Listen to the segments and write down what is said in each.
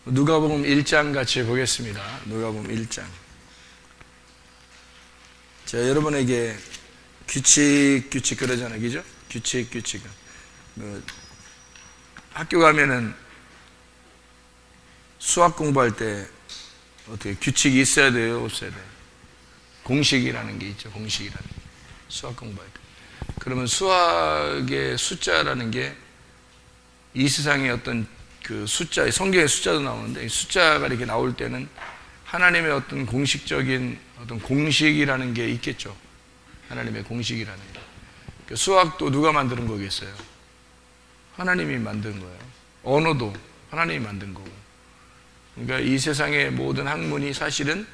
누가복음 1장 같이 보겠습니다. 누가복음 1장. 제가 여러분에게 규칙 그러잖아요. 그죠? 규칙. 학교 가면은 수학 공부할 때 어떻게 규칙이 있어야 돼요? 없어야 돼요? 공식이라는 게 있죠. 공식이라는 게. 수학 공부할 때. 그러면 수학의 숫자라는 게 이 세상의 어떤 그 숫자, 성경의 숫자도 나오는데 이 숫자가 이렇게 나올 때는 하나님의 어떤 공식적인 어떤 공식이라는 게 있겠죠. 하나님의 공식이라는 게. 그 수학도 누가 만드는 거겠어요? 하나님이 만든 거예요. 언어도 하나님이 만든 거고. 그러니까 이 세상의 모든 학문이 사실은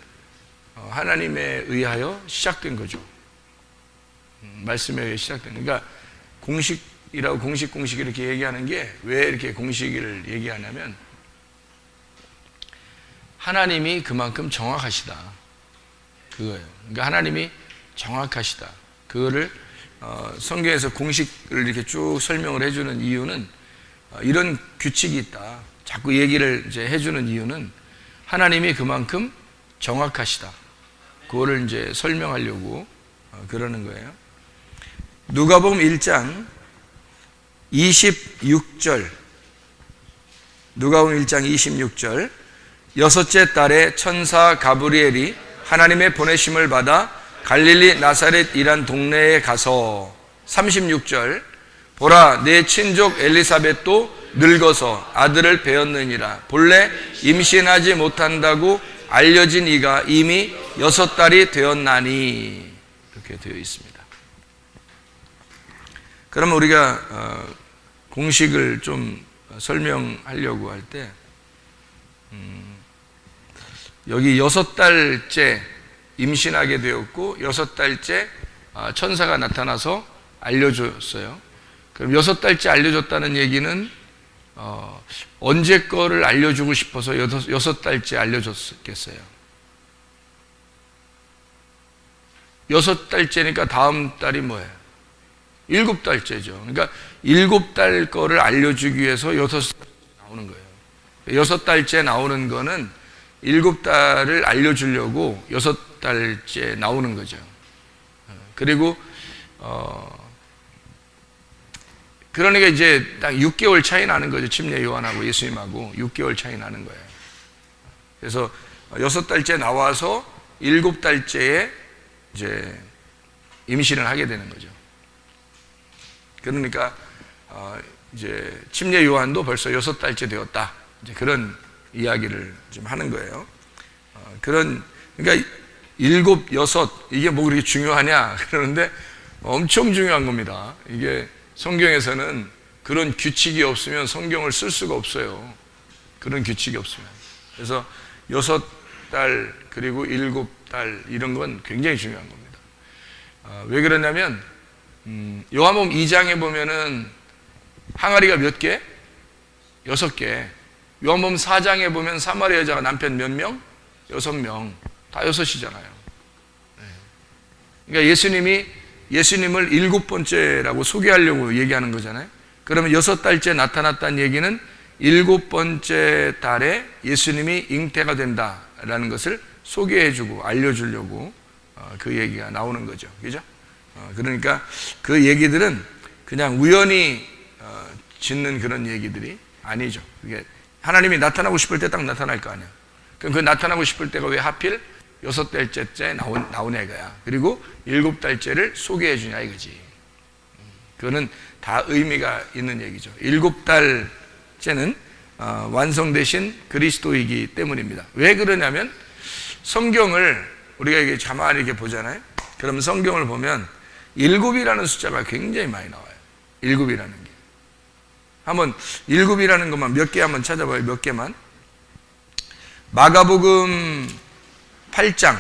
하나님에 의하여 시작된 거죠. 말씀에 의해 시작된. 그러니까 공식이라고 공식 이렇게 얘기하는 게 왜 이렇게 공식을 얘기하냐면 하나님이 그만큼 정확하시다. 그거예요. 그러니까 하나님이 정확하시다. 그거를 성경에서 공식을 이렇게 쭉 설명을 해주는 이유는 이런 규칙이 있다. 자꾸 얘기를 이제 해주는 이유는 하나님이 그만큼 정확하시다. 그거를 이제 설명하려고 그러는 거예요. 누가복음 1장 26절. 누가복음 1장 26절. 여섯째 달에 천사 가브리엘이 하나님의 보내심을 받아 갈릴리 나사렛이란 동네에 가서 36절. 보라, 내 친족 엘리사벳도 늙어서 아들을 배었느니라. 본래 임신하지 못한다고 알려진 이가 이미 6달이 되었나니. 이렇게 되어 있습니다. 그러면 우리가 공식을 좀 설명하려고 할 때 여기 6달째 임신하게 되었고 6달째 천사가 나타나서 알려줬어요. 그럼 6달째 알려줬다는 얘기는 언제 거를 알려주고 싶어서 6달째 알려줬겠어요? 6달째니까 다음 달이 뭐예요? 7달째죠. 그러니까 7달 거를 알려주기 위해서 6달째 나오는 거예요. 6달째 나오는 거는 7달을 알려주려고 6달째 나오는 거죠. 그리고 그러니까 이제 딱 6개월 차이 나는 거죠. 침례 요한하고 예수님하고 6개월 차이 나는 거예요. 그래서 6달째 나와서 7달째에 이제 임신을 하게 되는 거죠. 그러니까 이제 침례 요한도 벌써 6달째 되었다. 이제 그런 이야기를 좀 하는 거예요. 그러니까 7, 6 이게 뭐 그렇게 중요하냐 그러는데 엄청 중요한 겁니다. 이게 성경에서는 그런 규칙이 없으면 성경을 쓸 수가 없어요. 그런 규칙이 없으면. 그래서 6달 그리고 7달 이런 건 굉장히 중요한 겁니다. 왜 그러냐면 요한복음 2장에 보면은 항아리가 몇 개? 6개. 요한복음 4장에 보면 사마리아 여자가 남편 몇 명? 6명. 다 6이잖아요. 그러니까 예수님을 7번째라고 소개하려고 얘기하는 거잖아요. 그러면 6달째 나타났다는 얘기는 7번째 달에 예수님이 잉태가 된다라는 것을 소개해주고 알려주려고 그 얘기가 나오는 거죠. 그죠? 그러니까 그 얘기들은 그냥 우연히 짓는 그런 얘기들이 아니죠. 그게 하나님이 나타나고 싶을 때 딱 나타날 거 아니야. 그럼 그 나타나고 싶을 때가 왜 하필 6달째 나오냐 이거야. 그리고 7달째를 소개해 주냐 이거지. 그거는 다 의미가 있는 얘기죠. 7달째는 완성되신 그리스도이기 때문입니다. 왜 그러냐면 성경을 우리가 이게 가만히 이렇게 보잖아요. 그러면 성경을 보면 7이라는 숫자가 굉장히 많이 나와요. 7이라는 게. 한번 7이라는 것만 몇 개 한번 찾아봐요. 몇 개만. 마가복음 8장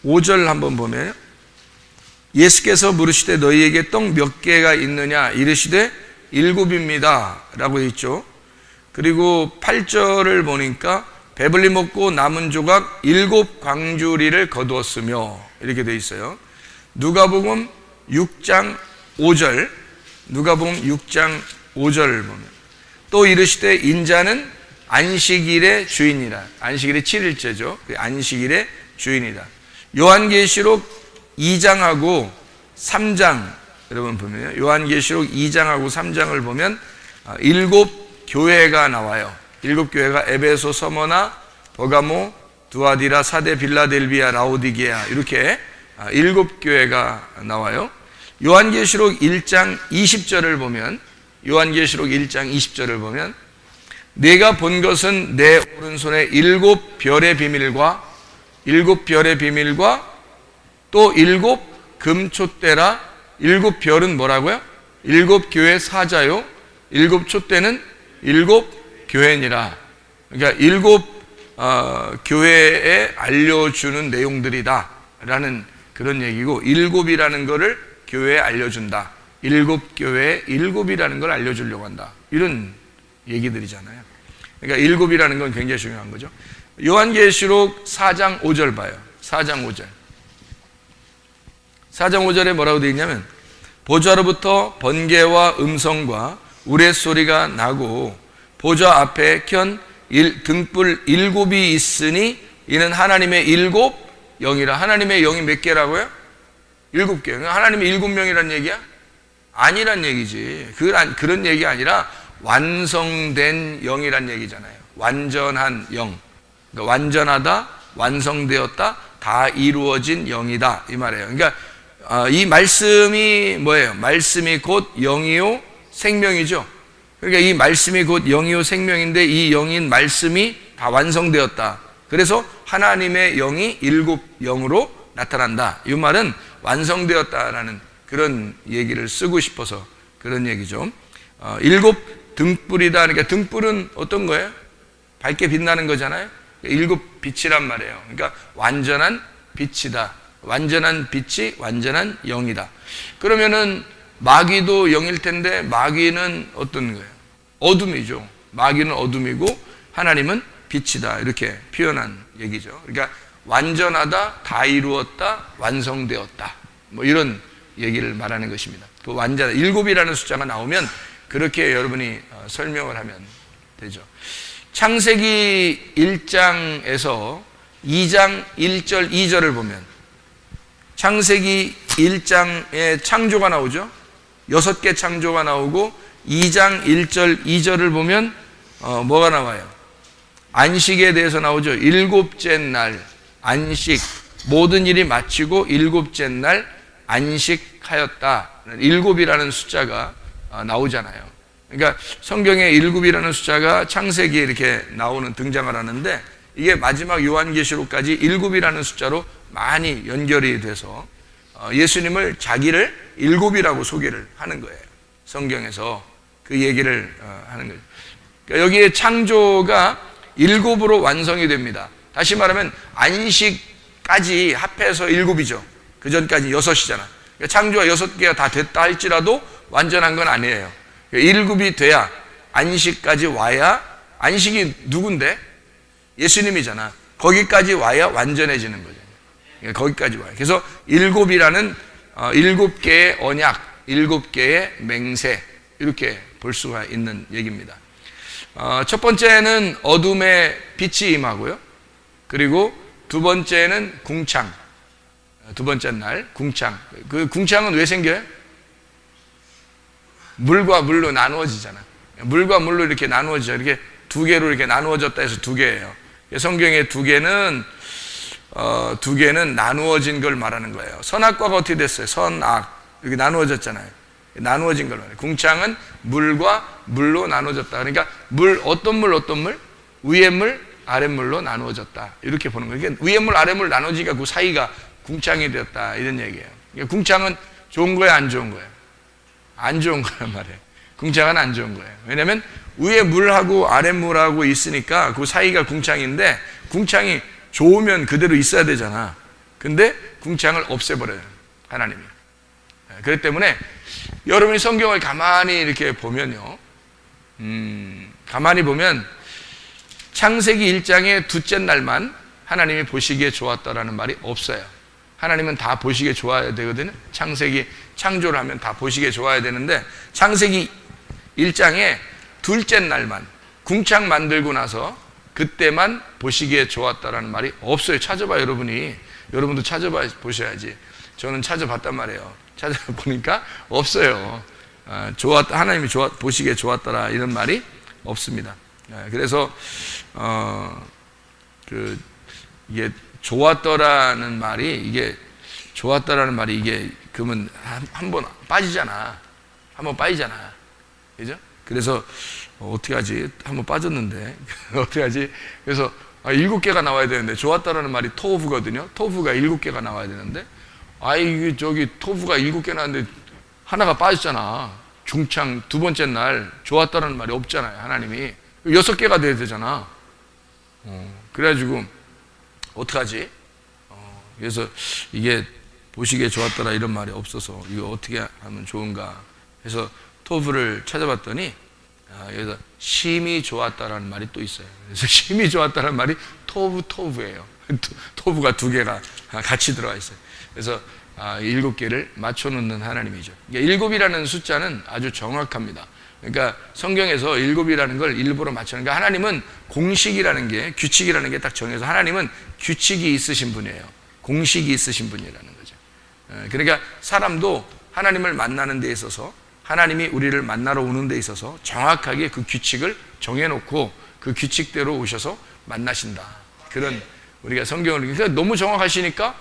5절 한번 보면 예수께서 물으시되 너희에게 떡 몇 개가 있느냐 이르시되 7입니다 라고 있죠. 그리고 8절을 보니까 배불리 먹고 남은 조각 7 광주리를 거두었으며 이렇게 되어 있어요. 누가복음 6장 5절 5절 보면 또 이르시되 인자는 안식일의 주인이라. 안식일이 7일째죠. 안식일의 주인이다. 요한계시록 2장하고 3장 여러분 보면요. 요한계시록 2장하고 3장을 보면 7교회가 나와요. 7교회가 에베소, 서머나, 버가모, 두아디라, 사데, 빌라델비아, 라오디게아 이렇게 7교회가 나와요. 요한계시록 1장 20절을 보면 요한계시록 1장 20절을 보면 내가 본 것은 내 오른손에 7별의 비밀과 7별의 비밀과 또 7금촛대라. 7별은 뭐라고요? 7교회 사자요. 7촛대는 7교회니라. 그러니까 7교회에 알려주는 내용들이다 라는 그런 얘기고 7이라는 거를 교회에 알려준다. 7교회에 7이라는 걸 알려주려고 한다. 이런 얘기들이잖아요. 그러니까 7이라는 건 굉장히 중요한 거죠. 요한계시록 4장 5절 봐요. 4장 5절. 4장 5절에 뭐라고 되어 있냐면 보좌로부터 번개와 음성과 우레소리가 나고 보좌 앞에 켠 등불 7이 있으니 이는 하나님의 7영이라. 하나님의 영이 몇 개라고요? 7개. 하나님의 7명이란 얘기야? 아니란 얘기지. 그런 얘기 아니라 완성된 영이란 얘기잖아요. 완전한 영. 그러니까 완전하다, 완성되었다, 다 이루어진 영이다 이 말이에요. 그러니까 이 말씀이 뭐예요? 말씀이 곧 영이요 생명이죠. 그러니까 이 말씀이 곧 영이요 생명인데 이 영인 말씀이 다 완성되었다. 그래서 하나님의 영이 7영으로 나타난다. 이 말은 완성되었다라는 그런 얘기를 쓰고 싶어서 그런 얘기죠. 7 등불이다. 그러니까 등불은 어떤 거예요? 밝게 빛나는 거잖아요. 7 빛이란 말이에요. 그러니까 완전한 빛이다. 완전한 빛이 완전한 영이다. 그러면은 마귀도 영일 텐데 마귀는 어떤 거예요? 어둠이죠. 마귀는 어둠이고 하나님은 빛이다. 이렇게 표현한 얘기죠. 그러니까 완전하다, 다 이루었다, 완성되었다. 뭐 이런 얘기를 말하는 것입니다. 그 완전 7이라는 숫자가 나오면 그렇게 여러분이 설명을 하면 되죠. 창세기 1장에서 2장 1절 2절을 보면 창세기 1장에 창조가 나오죠. 6개 창조가 나오고 2장 1절 2절을 보면 뭐가 나와요? 안식에 대해서 나오죠. 7째 날 안식, 모든 일이 마치고 7째 날 안식하였다. 7이라는 숫자가 나오잖아요. 그러니까 성경에 7이라는 숫자가 창세기에 이렇게 나오는 등장을 하는데 이게 마지막 요한계시록까지 7이라는 숫자로 많이 연결이 돼서 예수님을 자기를 7이라고 소개를 하는 거예요. 성경에서 그 얘기를 하는 거예요. 그러니까 여기에 창조가 7으로 완성이 됩니다. 다시 말하면 안식까지 합해서 7이죠. 그 전까지 6이잖아. 그러니까 창조가 6개가 다 됐다 할지라도 완전한 건 아니에요. 7이 돼야 안식까지 와야, 안식이 누군데? 예수님이잖아. 거기까지 와야 완전해지는 거죠. 그러니까 거기까지 와요. 그래서 7이라는 7개의 언약, 7개의 맹세 이렇게 볼 수가 있는 얘기입니다. 첫 번째는 어둠의 빛이 임하고요. 그리고 두 번째는 궁창. 두 번째 날 궁창. 그 궁창은 왜 생겨요? 물과 물로 나누어지잖아. 물과 물로 이렇게 나누어지죠. 이렇게 2개로 이렇게 나누어졌다 해서 2개예요. 성경의 2개는 2개는 나누어진 걸 말하는 거예요. 선악과가 어떻게 됐어요? 선악 이렇게 나누어졌잖아요. 나누어진 걸 말해요. 궁창은 물과 물로 나누어졌다. 그러니까 어떤 물? 위의 물, 아랫물로 나누어졌다. 이렇게 보는 거예요. 그러니까 위의 물, 아랫물 나누어지니까 그 사이가 궁창이 되었다. 이런 얘기예요. 그러니까 궁창은 좋은 거예요, 안 좋은 거예요? 안 좋은 거란 말이에요. 궁창은 안 좋은 거예요. 왜냐하면 위에 물하고 아랫물하고 있으니까 그 사이가 궁창인데 궁창이 좋으면 그대로 있어야 되잖아. 근데 궁창을 없애버려요, 하나님이. 그렇기 때문에 여러분이 성경을 가만히 이렇게 보면요, 가만히 보면 창세기 1장의 둘째 날만 하나님이 보시기에 좋았다라는 말이 없어요. 하나님은 다 보시기에 좋아야 되거든요. 창세기 창조를 하면 다 보시기에 좋아야 되는데 창세기 1장에 둘째 날만 궁창 만들고 나서 그때만 보시기에 좋았다라는 말이 없어요. 찾아봐 여러분도 찾아봐 보셔야지. 저는 찾아봤단 말이에요. 찾아보니까 없어요. 하나님이 보시기에 좋았더라 이런 말이 없습니다. 그래서 이게 좋았더라는 말이 이게 그러면 한번 빠지잖아. 그죠? 그래서 어떻게 하지? 한번 빠졌는데 어떻게 하지? 그래서 7개가 나와야 되는데 좋았다라는 말이 토브거든요. 토브가 7개가 나와야 되는데 이게 토브가 7개 나왔는데 하나가 빠졌잖아. 중창 두 번째 날 좋았다라는 말이 없잖아요. 하나님이 6개가 돼야 되잖아. 그래가지고 어떡하지? 그래서 이게 보시기에 좋았더라 이런 말이 없어서 이거 어떻게 하면 좋은가 해서 토브를 찾아봤더니 여기서 심히 좋았다라는 말이 또 있어요. 그래서 심히 좋았다라는 말이 토브예요. 토브가 2개가 같이 들어가 있어요. 그래서 7개를 맞춰놓는 하나님이죠. 7이라는 숫자는 아주 정확합니다. 그러니까 성경에서 7이라는 걸 일부러 맞추는, 그러니까 하나님은 공식이라는 게, 규칙이라는 게 딱 정해서 하나님은 규칙이 있으신 분이에요. 공식이 있으신 분이라는 거죠. 그러니까 사람도 하나님을 만나는 데 있어서, 하나님이 우리를 만나러 오는 데 있어서 정확하게 그 규칙을 정해놓고 그 규칙대로 오셔서 만나신다. 그런 우리가 성경을, 그러니까 너무 정확하시니까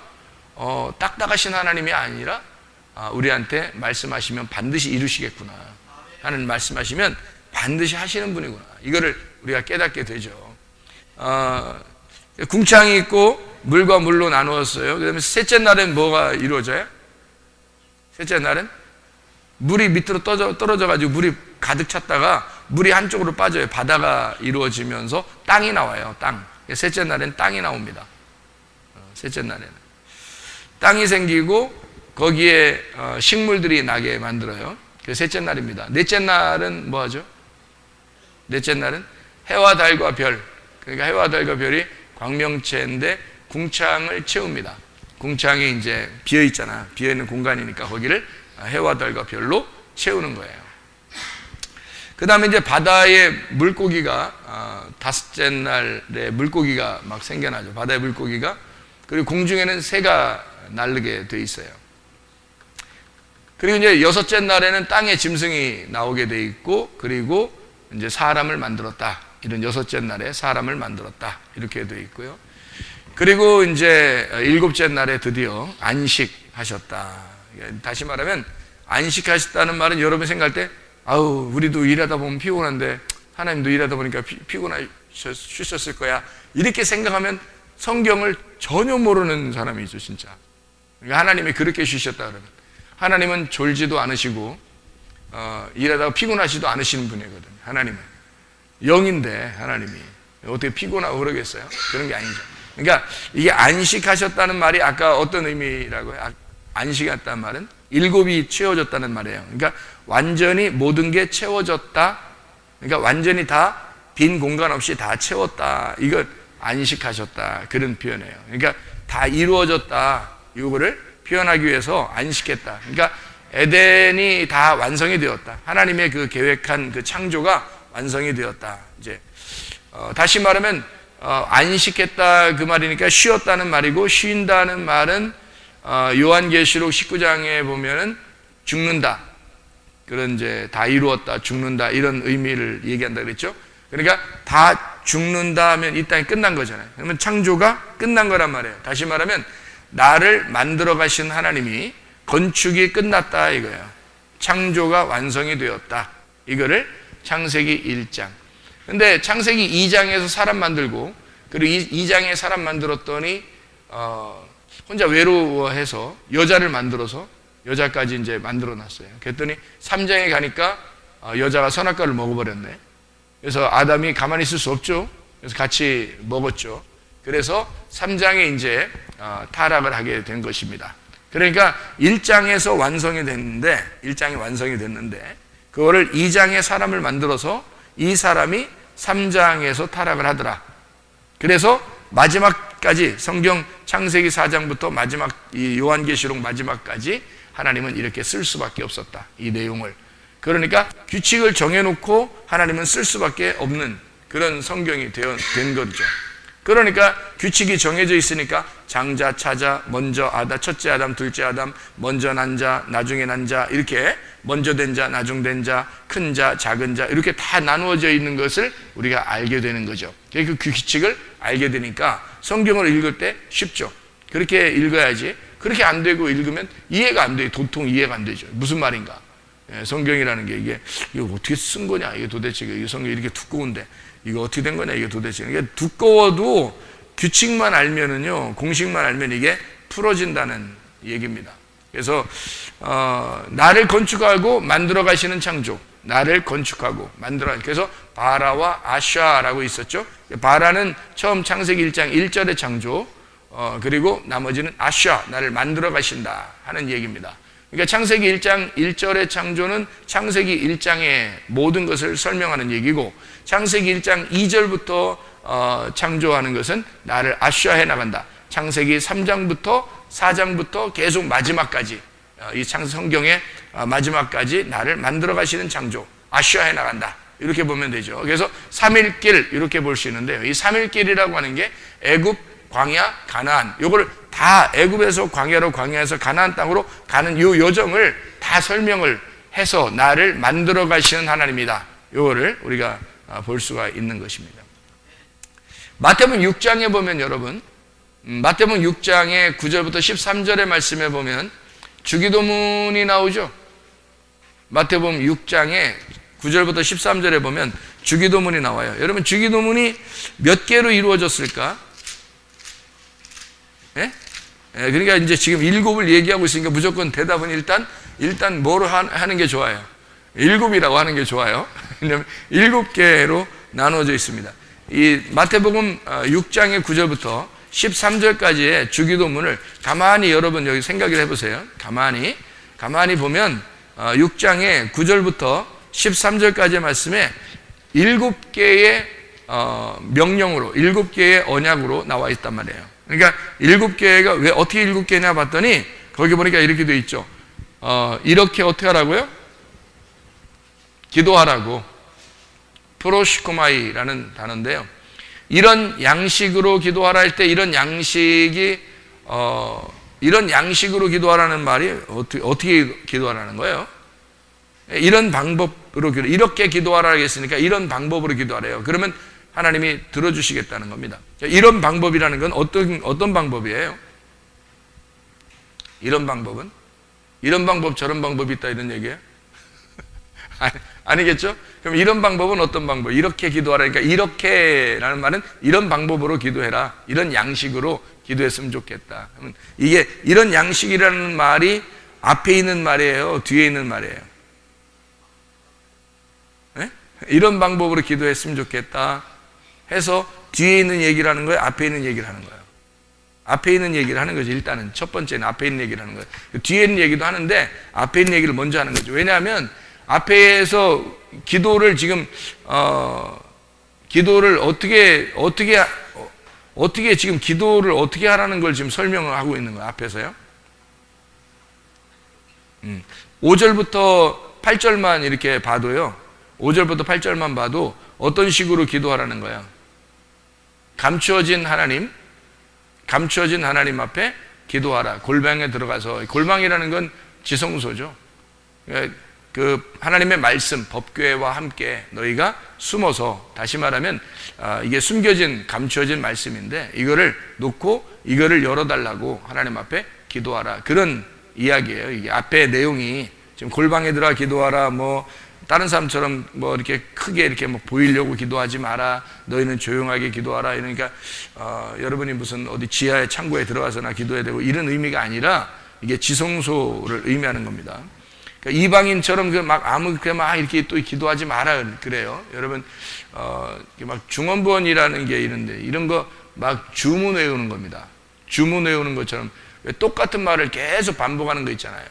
딱딱하신 하나님이 아니라 우리한테 말씀하시면 반드시 이루시겠구나 하는, 말씀하시면 반드시 하시는 분이구나, 이거를 우리가 깨닫게 되죠. 궁창이 있고 물과 물로 나누었어요. 그 다음에 셋째 날엔 뭐가 이루어져요? 셋째 날엔 물이 밑으로 떨어져가지고 물이 가득 찼다가 물이 한쪽으로 빠져요. 바다가 이루어지면서 땅이 나와요. 땅. 셋째 날엔 땅이 나옵니다. 셋째 날에는 땅이 생기고 거기에 식물들이 나게 만들어요. 그 셋째 날입니다. 넷째 날은 뭐 하죠? 넷째 날은 해와 달과 별, 그러니까 해와 달과 별이 광명체인데 궁창을 채웁니다. 궁창이 이제 비어 있잖아. 비어 있는 공간이니까 거기를 해와 달과 별로 채우는 거예요. 그 다음에 이제 바다에 물고기가, 다섯째 날에 물고기가 막 생겨나죠. 바다에 물고기가. 그리고 공중에는 새가 날르게 돼 있어요. 그리고 이제 여섯째 날에는 땅에 짐승이 나오게 돼 있고, 그리고 이제 사람을 만들었다. 이런 여섯째 날에 사람을 만들었다. 이렇게 돼 있고요. 그리고 이제 일곱째 날에 드디어 안식하셨다. 다시 말하면 안식하셨다는 말은 여러분 생각할 때, 우리도 일하다 보면 피곤한데 하나님도 일하다 보니까 피곤하셨을 거야, 이렇게 생각하면 성경을 전혀 모르는 사람이죠, 진짜. 그러니까 하나님이 그렇게 쉬셨다 그러면, 하나님은 졸지도 않으시고 일하다가 피곤하지도 않으시는 분이거든요. 하나님은 영인데 하나님이 어떻게 피곤하고 그러겠어요? 그런 게 아니죠. 그러니까 이게 안식하셨다는 말이 아까 어떤 의미라고요? 안식했다는 말은 7이 채워졌다는 말이에요. 그러니까 완전히 모든 게 채워졌다. 그러니까 완전히 다 빈 공간 없이 다 채웠다. 이걸 안식하셨다, 그런 표현이에요. 그러니까 다 이루어졌다, 이거를 표현하기 위해서 안식했다. 그러니까 에덴이 다 완성이 되었다. 하나님의 그 계획한 그 창조가 완성이 되었다. 이제 다시 말하면 안식했다 그 말이니까 쉬었다는 말이고, 쉰다는 말은 요한계시록 19장에 보면은 죽는다, 그런 이제 다 이루었다, 죽는다, 이런 의미를 얘기한다 그랬죠. 그러니까 다 죽는다 하면 이 땅이 끝난 거잖아요. 그러면 창조가 끝난 거란 말이에요. 다시 말하면 나를 만들어 가신 하나님이 건축이 끝났다 이거예요. 창조가 완성이 되었다, 이거를 창세기 1장. 근데 창세기 2장에서 사람 만들고, 그리고 2장에 사람 만들었더니 혼자 외로워해서 여자를 만들어서 여자까지 이제 만들어 놨어요. 그랬더니 3장에 가니까 여자가 선악과를 먹어버렸네. 그래서 아담이 가만히 있을 수 없죠. 그래서 같이 먹었죠. 그래서 3장에 이제 타락을 하게 된 것입니다. 그러니까 1장에서 완성이 됐는데, 1장이 완성이 됐는데 그거를 2장에 사람을 만들어서 이 사람이 3장에서 타락을 하더라. 그래서 마지막까지 성경 창세기 4장부터 마지막 이 요한계시록 마지막까지 하나님은 이렇게 쓸 수밖에 없었다, 이 내용을. 그러니까 규칙을 정해놓고 하나님은 쓸 수밖에 없는 그런 성경이 된 거죠. 그러니까 규칙이 정해져 있으니까 장자, 차자, 먼저 아다, 첫째 아담, 둘째 아담, 먼저 난 자, 나중에 난 자, 이렇게 먼저 된 자, 나중 된 자, 큰 자, 작은 자, 이렇게 다 나누어져 있는 것을 우리가 알게 되는 거죠. 그 규칙을 알게 되니까 성경을 읽을 때 쉽죠. 그렇게 읽어야지. 그렇게 안 되고 읽으면 이해가 안 돼요. 도통 이해가 안 되죠. 무슨 말인가? 성경이라는 게 이거 어떻게 쓴 거냐? 이게 도대체 이 성경이 이렇게 두꺼운데 이거 어떻게 된 거냐? 이게 도대체 이게 두꺼워도 규칙만 알면은요, 공식만 알면 이게 풀어진다는 얘기입니다. 그래서 나를 건축하고 만들어 가시는 창조, 나를 건축하고 만들어. 그래서 바라와 아샤라고 있었죠. 바라는 처음 창세기 1장 1절의 창조, 그리고 나머지는 아샤, 나를 만들어 가신다 하는 얘기입니다. 그러니까 창세기 1장 1절의 창조는 창세기 1장의 모든 것을 설명하는 얘기고, 창세기 1장 2절부터 창조하는 것은 나를 아샤해 나간다. 창세기 3장부터 4장부터 계속 마지막까지, 이 성경의 마지막까지 나를 만들어 가시는 창조, 아샤해 나간다. 이렇게 보면 되죠. 그래서 3일길 이렇게 볼 수 있는데요. 이 3일길이라고 하는 게 애굽, 광야, 가나안, 요걸 다 애굽에서 광야로, 광야에서 가나안 땅으로 가는 요 여정을 다 설명을 해서 나를 만들어 가시는 하나님이다. 요거를 우리가 볼 수가 있는 것입니다. 마태복음 6장에 보면 여러분, 마태복음 6장의 9절부터 13절의 말씀에 보면 주기도문이 나오죠. 마태복음 6장에 9절부터 13절에 보면 주기도문이 나와요. 여러분, 주기도문이 몇 개로 이루어졌을까? 예? 그러니까 이제 지금 7을 얘기하고 있으니까 무조건 대답은 일단 뭐로 하는 게 좋아요? 7이라고 하는 게 좋아요. 왜냐하면 7개로 나누어져 있습니다. 이 마태복음 6장의 9절부터 13절까지의 주기도문을 가만히 여러분 여기 생각을 해보세요. 가만히 보면 6장의 9절부터 13절까지의 말씀에 7개의 명령으로, 7개의 언약으로 나와 있단 말이에요. 그러니까 7개가 왜 어떻게 7개냐 봤더니 거기 보니까 이렇게 돼 있죠. 이렇게 어떻게 하라고요? 기도하라고. 프로시코마이라는 단어인데요. 이런 양식으로 기도하라 할 때 이런 양식으로 기도하라는 말이 어떻게 기도하라는 거예요? 이런 방법으로 이렇게 기도하라 했으니까 이런 방법으로 기도하래요. 그러면 하나님이 들어주시겠다는 겁니다. 이런 방법이라는 건 어떤 방법이에요? 이런 방법은? 이런 방법 저런 방법이 있다 이런 얘기예요? 아니겠죠? 그럼 이런 방법은 어떤 방법? 이렇게 기도하라. 그러니까 이렇게라는 말은 이런 방법으로 기도해라. 이런 양식으로 기도했으면 좋겠다. 이게 이런 양식이라는 말이 앞에 있는 말이에요? 뒤에 있는 말이에요? 네? 이런 방법으로 기도했으면 좋겠다 해서 뒤에 있는 얘기를 하는 거예요? 앞에 있는 얘기를 하는 거예요? 앞에 있는 얘기를 하는 거죠. 일단은 첫 번째는 앞에 있는 얘기를 하는 거예요. 뒤에 있는 얘기도 하는데 앞에 있는 얘기를 먼저 하는 거죠. 왜냐하면 앞에서 기도를 지금 기도를 어떻게 지금 기도를 어떻게 하라는 걸 지금 설명을 하고 있는 거예요. 앞에서요. 5절부터 8절만 이렇게 봐도요. 5절부터 8절만 봐도 어떤 식으로 기도하라는 거예요. 감추어진 하나님 앞에 기도하라. 골방에 들어가서, 골방이라는 건 지성소죠. 그 하나님의 말씀, 법궤와 함께 너희가 숨어서, 다시 말하면 이게 숨겨진, 감추어진 말씀인데 이거를 놓고 이거를 열어달라고 하나님 앞에 기도하라. 그런 이야기예요. 이게 앞에 내용이 지금 골방에 들어가 기도하라, 뭐 다른 사람처럼 뭐 이렇게 크게 이렇게 뭐 보이려고 기도하지 마라. 너희는 조용하게 기도하라. 이러니까 여러분이 무슨 어디 지하의 창고에 들어가서나 기도해야 되고 이런 의미가 아니라 이게 지성소를 의미하는 겁니다. 그러니까 이방인처럼 막 막 이렇게 또 기도하지 마라 그래요. 여러분 막 중언부언이라는 게 있는데 이런 거 막 주문 외우는 겁니다. 주문 외우는 것처럼 왜 똑같은 말을 계속 반복하는 거 있잖아요.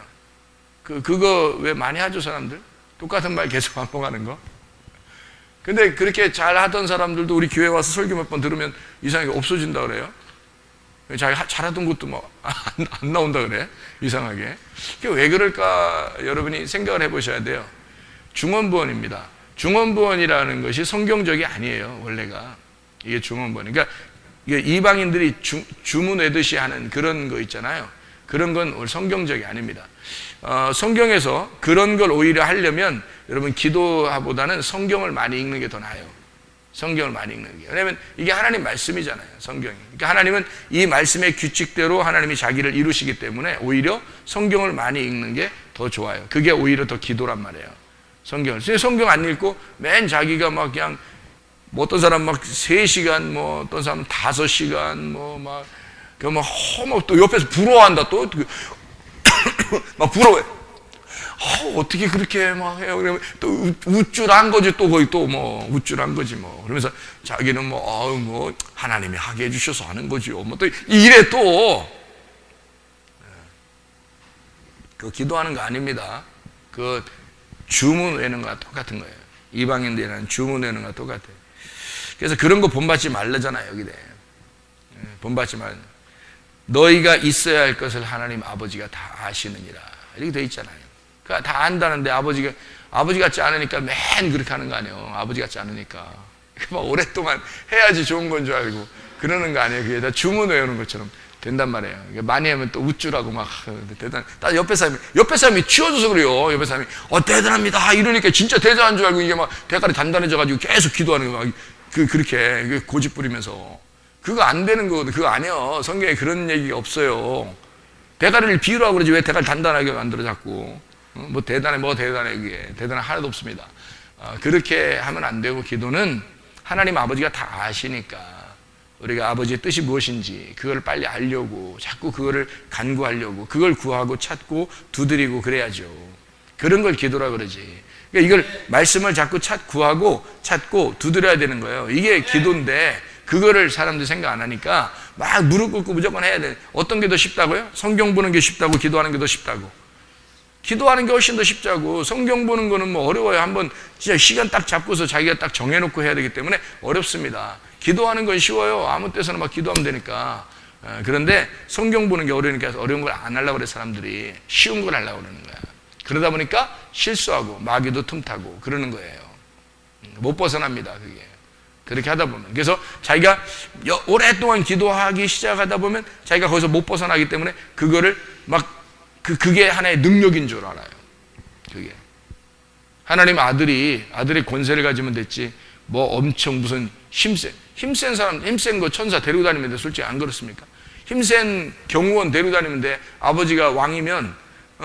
그거 왜 많이 하죠 사람들? 똑같은 말 계속 반복하는 거. 근데 그렇게 잘 하던 사람들도 우리 교회 와서 설교 몇 번 들으면 이상하게 없어진다 그래요. 자기 잘하던 것도 뭐 안 나온다 그래. 이상하게. 그게 왜 그럴까 여러분이 생각을 해보셔야 돼요. 중언부언입니다. 중언부언이라는 것이 성경적이 아니에요. 원래가 이게 중언부언. 그러니까 이게 이방인들이 주문 외듯이 하는 그런 거 있잖아요. 그런 건 성경적이 아닙니다. 성경에서 그런 걸 오히려 하려면 여러분 기도보다는 성경을 많이 읽는 게 더 나아요. 성경을 많이 읽는 게. 왜냐하면 이게 하나님 말씀이잖아요. 성경이. 그러니까 하나님은 이 말씀의 규칙대로 하나님이 자기를 이루시기 때문에 오히려 성경을 많이 읽는 게 더 좋아요. 그게 오히려 더 기도란 말이에요. 성경을. 성경 안 읽고 맨 자기가 막 그냥 뭐 어떤 사람 막 3시간 뭐 어떤 사람은 5시간 뭐 막 또 옆에서 부러워한다 또 막 부러워해. 어떻게 그렇게 막 해요? 그러면 또 우쭐한 거지 또 거의 또 뭐 우쭐한 거지 뭐. 그러면서 자기는 뭐 하나님이 하게 해주셔서 하는 거지요. 뭐 또 이래 또. 그 기도하는 거 아닙니다. 그 주문 외는 거와 똑같은 거예요. 이방인들이라는 주문 외는 거와 똑같아요. 그래서 그런 거 본받지 말라잖아요. 여기에 본받지 말. 너희가 있어야 할 것을 하나님 아버지가 다 아시느니라 이렇게 돼 있잖아요. 그러니까 다 안다는데 아버지 같지 않으니까 맨 그렇게 하는 거 아니에요. 아버지 같지 않으니까 막 오랫동안 해야지 좋은 건 줄 알고 그러는 거 아니에요. 그게 다 주문 외우는 것처럼 된단 말이에요. 많이 하면 또 우쭐하고 막 대단. 딱 옆에 사람이 치워줘서 그래요. 옆에 사람이 대단합니다 이러니까 진짜 대단한 줄 알고 이게 막 대가리 단단해져가지고 계속 기도하는 거 막 그렇게 고집 부리면서. 그거 안 되는 거거든. 그거 아니에요. 성경에 그런 얘기가 없어요. 대가리를 비유로 하고 그러지 왜 대가리 단단하게 만들어 자꾸. 뭐 대단해 그게. 대단한 하나도 없습니다. 그렇게 하면 안 되고 기도는 하나님 아버지가 다 아시니까 우리가 아버지의 뜻이 무엇인지 그걸 빨리 알려고 자꾸 그거를 간구하려고 그걸 구하고 찾고 두드리고 그래야죠. 그런 걸 기도라 그러지. 그러니까 이걸 말씀을 자꾸 구하고 찾고 두드려야 되는 거예요. 이게 기도인데 그거를 사람들이 생각 안 하니까 막 무릎 꿇고 무조건 해야 돼. 어떤 게 더 쉽다고요? 성경 보는 게 쉽다고 기도하는 게 더 쉽다고. 기도하는 게 훨씬 더 쉽자고. 성경 보는 거는 뭐 어려워요. 한번 진짜 시간 딱 잡고서 자기가 딱 정해놓고 해야 되기 때문에 어렵습니다. 기도하는 건 쉬워요. 아무 때서나 막 기도하면 되니까. 그런데 성경 보는 게 어려우니까 어려운 걸 안 하려고 그래 사람들이. 쉬운 걸 하려고 그러는 거야. 그러다 보니까 실수하고 마귀도 틈타고 그러는 거예요. 못 벗어납니다. 그게. 그렇게 하다 보면. 그래서 자기가 오랫동안 기도하기 시작하다 보면 자기가 거기서 못 벗어나기 때문에 그거를 막 그게 하나의 능력인 줄 알아요. 그게. 하나님 아들이 권세를 가지면 됐지 뭐 엄청 무슨 힘센 사람, 힘센 거 천사 데리고 다니면 돼. 솔직히 안 그렇습니까? 힘센 경호원 데리고 다니면 돼. 아버지가 왕이면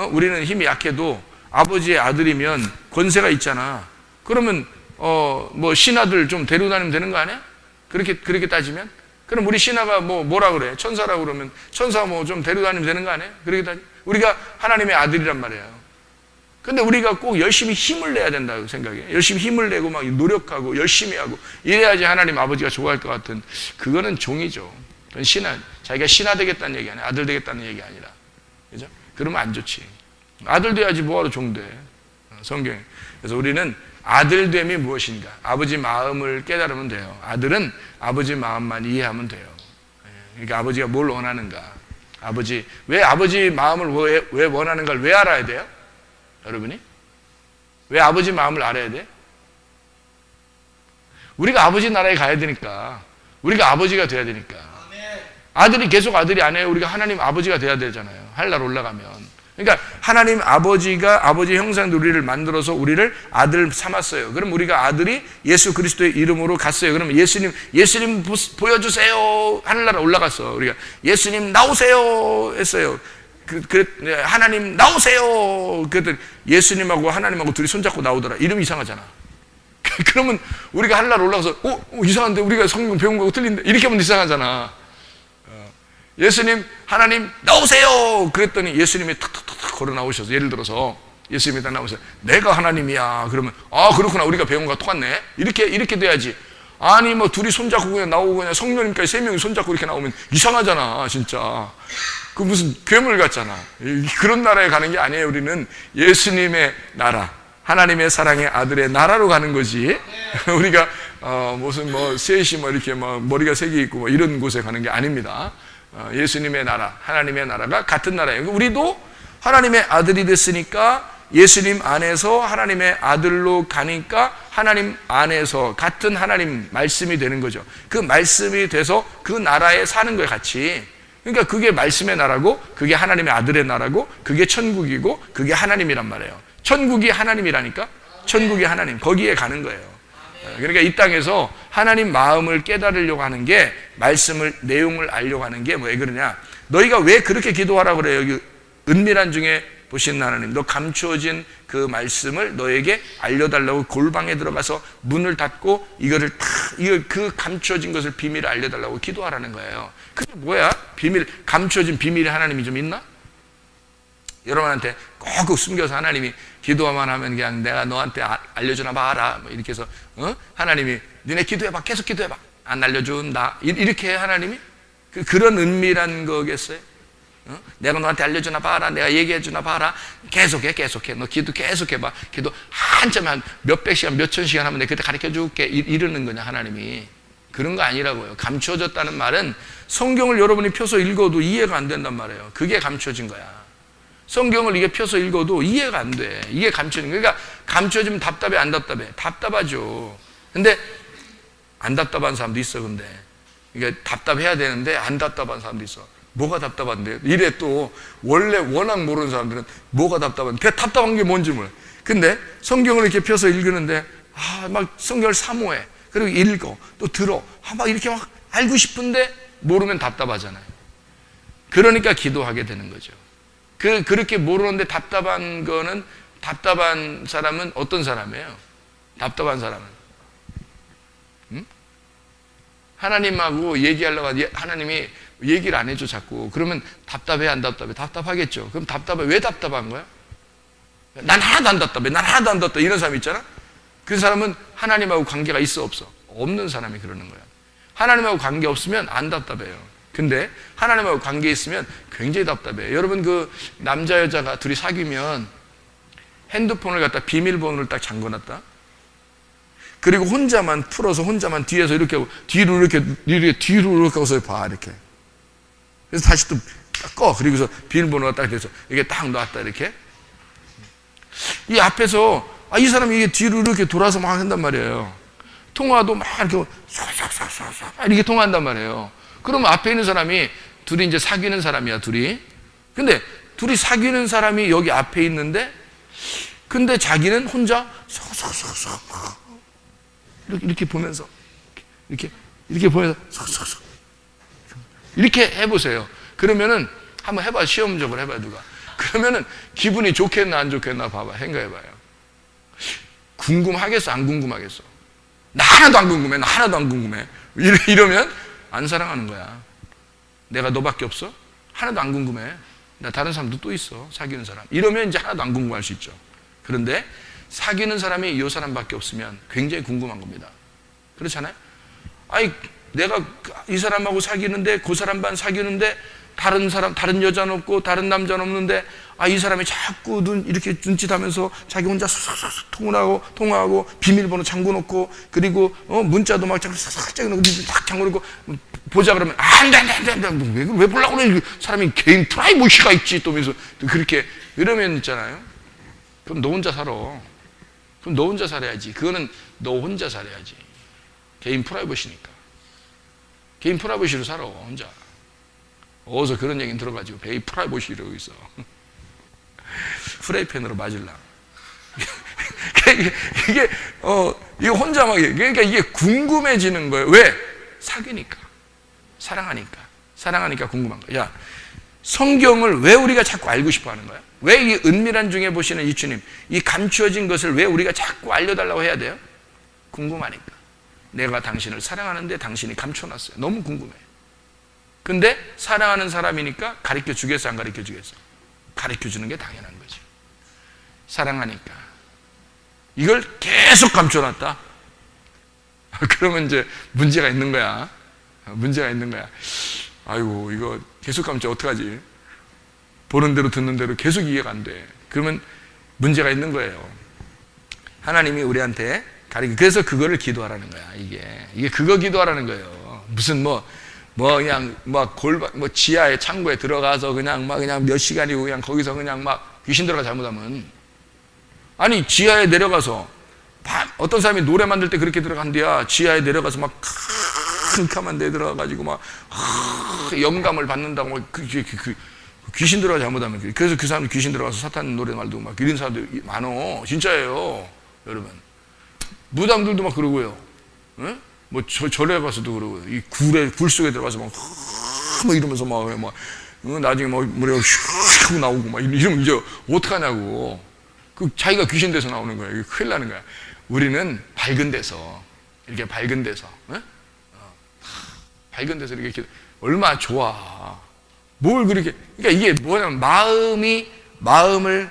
우리는 힘이 약해도 아버지의 아들이면 권세가 있잖아. 그러면 뭐 신하들 좀 데리고 다니면 되는 거 아니야? 그렇게 따지면? 그럼 우리 신하가 뭐라 그래? 천사라고 그러면 천사 뭐 좀 데리고 다니면 되는 거 아니에요? 그렇게 우리가 하나님의 아들이란 말이에요. 근데 우리가 꼭 열심히 힘을 내야 된다고 생각해요. 열심히 힘을 내고 막 노력하고 열심히 하고 이래야지 하나님 아버지가 좋아할 것 같은 그거는 종이죠. 그건 신하, 자기가 신하 되겠다는 얘기 아니야. 아들 되겠다는 얘기 아니라. 그죠? 그러면 안 좋지. 아들 돼야지 뭐하러 종 돼. 성경에. 그래서 우리는 아들됨이 무엇인가? 아버지 마음을 깨달으면 돼요. 아들은 아버지 마음만 이해하면 돼요. 그러니까 아버지가 뭘 원하는가? 왜 아버지 마음을 왜 원하는가를 왜 알아야 돼요? 여러분이? 왜 아버지 마음을 알아야 돼? 우리가 아버지 나라에 가야 되니까. 우리가 아버지가 돼야 되니까. 아들이 계속 아들이 아니에요. 우리가 하나님 아버지가 돼야 되잖아요. 하늘나라 올라가면. 그러니까 하나님 아버지가 아버지 형상으로 우리를 만들어서 우리를 아들 삼았어요. 그럼 우리가 아들이 예수 그리스도의 이름으로 갔어요. 그러면 예수님 보여주세요. 하늘나라 올라갔어. 우리가 예수님 나오세요 했어요. 하나님 나오세요. 그랬더니 예수님하고 하나님하고 둘이 손잡고 나오더라. 이름 이상하잖아. 그러면 우리가 하늘나라 올라가서 이상한데 우리가 성경 배운 거하고 틀린데 이렇게 하면 이상하잖아. 예수님 하나님 나오세요. 그랬더니 예수님이 탁탁탁 걸어 나오셔서 예를 들어서 예수님이 딱 나오셔서 내가 하나님이야. 그러면 그렇구나. 우리가 배운 거가 똑같네. 이렇게 돼야지. 아니 뭐 둘이 손잡고 그냥 나오고 그냥 성령님까지 3명이 손잡고 이렇게 나오면 이상하잖아. 진짜. 그 무슨 괴물 같잖아. 그런 나라에 가는 게 아니에요. 우리는 예수님의 나라, 하나님의 사랑의 아들의 나라로 가는 거지. 우리가 무슨 셋이 이렇게 머리가 3개 있고 이런 곳에 가는 게 아닙니다. 예수님의 나라, 하나님의 나라가 같은 나라예요. 우리도 하나님의 아들이 됐으니까 예수님 안에서 하나님의 아들로 가니까 하나님 안에서 같은 하나님 말씀이 되는 거죠. 그 말씀이 돼서 그 나라에 사는 거예요, 같이. 그러니까 그게 말씀의 나라고, 그게 하나님의 아들의 나라고, 그게 천국이고, 그게 하나님이란 말이에요. 천국이 하나님이라니까? 천국이 하나님, 거기에 가는 거예요. 그러니까 이 땅에서 하나님 마음을 깨달으려고 하는 게, 말씀을, 내용을 알려고 하는 게 왜 그러냐? 너희가 왜 그렇게 기도하라고 그래요? 여기 은밀한 중에 보신 하나님, 너 감추어진 그 말씀을 너에게 알려달라고 골방에 들어가서 문을 닫고 이거를 그 감추어진 것을 비밀을 알려달라고 기도하라는 거예요. 그게 뭐야? 비밀, 감추어진 비밀이 하나님이 좀 있나? 여러분한테 꼭 숨겨서 하나님이 기도만 하면 그냥 내가 너한테 알려주나 봐라 뭐 이렇게 해서 하나님이 니네 기도해봐, 계속 기도해봐, 안 알려준다 이렇게 하나님이 그런 은밀한 거겠어요? 내가 너한테 알려주나 봐라, 내가 얘기해주나 봐라, 계속해 너 기도 계속해봐, 기도 한참 한 몇백 시간 몇천 시간 하면 내가 그때 가르쳐줄게 이러는 거냐 하나님이? 그런 거 아니라고요. 감추어졌다는 말은 성경을 여러분이 펴서 읽어도 이해가 안 된단 말이에요. 그게 감추어진 거야. 성경을 이게 펴서 읽어도 이해가 안 돼. 이게 감추어진 거야. 그러니까 감추어지면 답답해, 안 답답해? 답답하죠. 근데 안 답답한 사람도 있어. 근데 그러니까 답답해야 되는데 안 답답한 사람도 있어. 뭐가 답답한데? 이래 또 원래 워낙 모르는 사람들은 뭐가 답답한데? 답답한 게 뭔지 몰라. 근데 성경을 이렇게 펴서 읽는데 막 성경을 사모해. 그리고 읽어, 또 들어. 막 이렇게 막 알고 싶은데 모르면 답답하잖아요. 그러니까 기도하게 되는 거죠. 그렇게 모르는데 답답한 거는, 답답한 사람은 어떤 사람이에요? 답답한 사람은 하나님하고 얘기하려고 하는데 하나님이 얘기를 안 해줘 자꾸. 그러면 답답해, 안 답답해? 답답하겠죠. 그럼 답답해. 왜 답답한 거야? 난 하나도 안 답답해, 난 하나도 안 답답해, 이런 사람 있잖아. 그 사람은 하나님하고 관계가 있어 없어? 없는 사람이 그러는 거야. 하나님하고 관계 없으면 안 답답해요. 근데 하나님하고 관계 있으면 굉장히 답답해요. 여러분 그 남자 여자가 둘이 사귀면 핸드폰을 갖다 비밀번호를 딱 잠궈놨다. 그리고 혼자만 풀어서 혼자만 뒤에서 이렇게 뒤로 이렇게 가서 봐 이렇게. 그래서 다시 또 꺼. 그리고서 비밀번호가 딱 돼서 이게 딱 놨다 이렇게. 이 앞에서 이 사람이 이게 뒤로 이렇게 돌아서 막 한단 말이에요. 통화도 막 이렇게 싹싹싹싹 이렇게 통화한단 말이에요. 그러면 앞에 있는 사람이 둘이 이제 사귀는 사람이야, 둘이. 근데 둘이 사귀는 사람이 여기 앞에 있는데, 근데 자기는 혼자 싹싹싹싹 이렇게 보면서 이렇게 보면서 싹싹싹 이렇게 해보세요. 그러면은 한번 해봐, 시험적으로 해봐요, 누가. 그러면은 기분이 좋겠나 안 좋겠나 봐봐, 생각해봐요. 궁금하겠어, 안 궁금하겠어? 나 하나도 안 궁금해, 나 하나도 안 궁금해. 이러면 안 사랑하는 거야. 내가 너밖에 없어? 하나도 안 궁금해. 나 다른 사람도 또 있어, 사귀는 사람. 이러면 이제 하나도 안 궁금할 수 있죠. 그런데 사귀는 사람이 이 사람밖에 없으면 굉장히 궁금한 겁니다. 그렇잖아요? 내가 이 사람하고 사귀는데, 그 사람만 사귀는데, 다른 여자는 없고, 다른 남자는 없는데, 이 사람이 자꾸 이렇게 눈짓하면서 자기 혼자 싹싹싹 통화하고, 비밀번호 잠궈놓고, 그리고, 문자도 막 자꾸 싹싹 잠궈놓고, 딱 잠궈놓고, 보자 그러면, 안 돼. 왜 보려고 그래? 사람이 개인 프라이버시가 있지, 또 하면서, 그렇게, 이러면 있잖아요. 그럼 너 혼자 살아. 그럼 너 혼자 살아야지. 그거는 너 혼자 살아야지. 개인 프라이버시니까. 개인 프라이버시로 살아, 혼자. 어디서 그런 얘기는 들어가지고 개인 프라이버시 이러고 있어. 프라이팬으로 맞을라. 이게 혼자 막, 그러니까 이게 궁금해지는 거예요. 왜? 사귀니까. 사랑하니까 궁금한 거야. 야, 성경을 왜 우리가 자꾸 알고 싶어 하는 거야? 왜 이 은밀한 중에 보시는 이 주님, 이 감추어진 것을 왜 우리가 자꾸 알려달라고 해야 돼요? 궁금하니까. 내가 당신을 사랑하는데 당신이 감춰놨어요. 너무 궁금해. 근데 사랑하는 사람이니까 가르쳐 주겠어, 안 가르쳐 주겠어? 가르쳐 주는 게 당연한 거지. 사랑하니까. 이걸 계속 감춰놨다? 그러면 이제 문제가 있는 거야. 문제가 있는 거야. 아이고, 이거 계속 감춰 어떡하지? 보는 대로 듣는 대로 계속 이해가 안 돼. 그러면 문제가 있는 거예요. 하나님이 우리한테 그래서 그거를 기도하라는 거야. 이게 그거 기도하라는 거예요. 무슨 그냥 지하에 창고에 들어가서 그냥 몇 시간이고 그냥 거기서 그냥 막 귀신 들어가 잘못하면 아니 지하에 내려가서 어떤 사람이 노래 만들 때 그렇게 들어간대야. 지하에 내려가서 막 캄캄한 데 들어가가지고 막 영감을 받는다고 귀신 들어가 잘못하면. 그래서 그 사람이 귀신 들어가서 사탄 노래 말도 막 이런 사람들 많어. 진짜예요, 여러분. 무당들도 막 그러고요. 응? 뭐 절에 가서도 그러고요. 이 굴 속에 들어가서 막 이러면서 막 나중에 막 머리가 슉 하고 나오고 막 이러면 이제 어떡하냐고. 그 자기가 귀신 돼서 나오는 거야. 큰일 나는 거야. 우리는 밝은 데서, 이렇게 밝은 데서, 응? 밝은 데서 이렇게 얼마나 좋아. 뭘 그렇게, 그러니까 이게 뭐냐면 마음을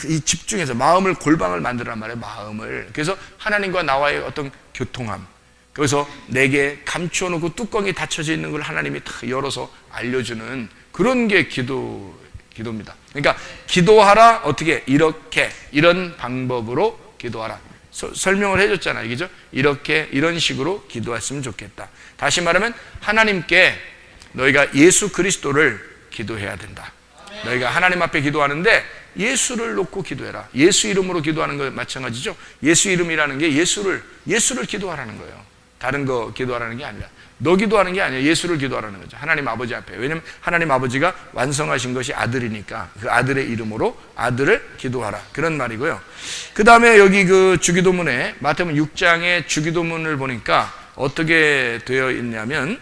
이 집중해서 마음을 골방을 만들란 말이에요. 마음을. 그래서 하나님과 나와의 어떤 교통함. 그래서 내게 감추어 놓고 뚜껑이 닫혀져 있는 걸 하나님이 다 열어서 알려주는 그런 게 기도입니다. 그러니까 기도하라. 어떻게? 이렇게, 이런 방법으로 기도하라. 설명을 해줬잖아요. 그죠? 이렇게, 이런 식으로 기도했으면 좋겠다. 다시 말하면 하나님께 너희가 예수 그리스도를 기도해야 된다. 너희가 하나님 앞에 기도하는데 예수를 놓고 기도해라. 예수 이름으로 기도하는 거 마찬가지죠. 예수 이름이라는 게 예수를 기도하라는 거예요. 다른 거 기도하라는 게 아니라. 너 기도하는 게 아니에요. 예수를 기도하라는 거죠. 하나님 아버지 앞에. 왜냐하면 하나님 아버지가 완성하신 것이 아들이니까 그 아들의 이름으로 아들을 기도하라. 그런 말이고요. 그 다음에 여기 그 주기도문에 마태복음 6장의 주기도문을 보니까 어떻게 되어 있냐면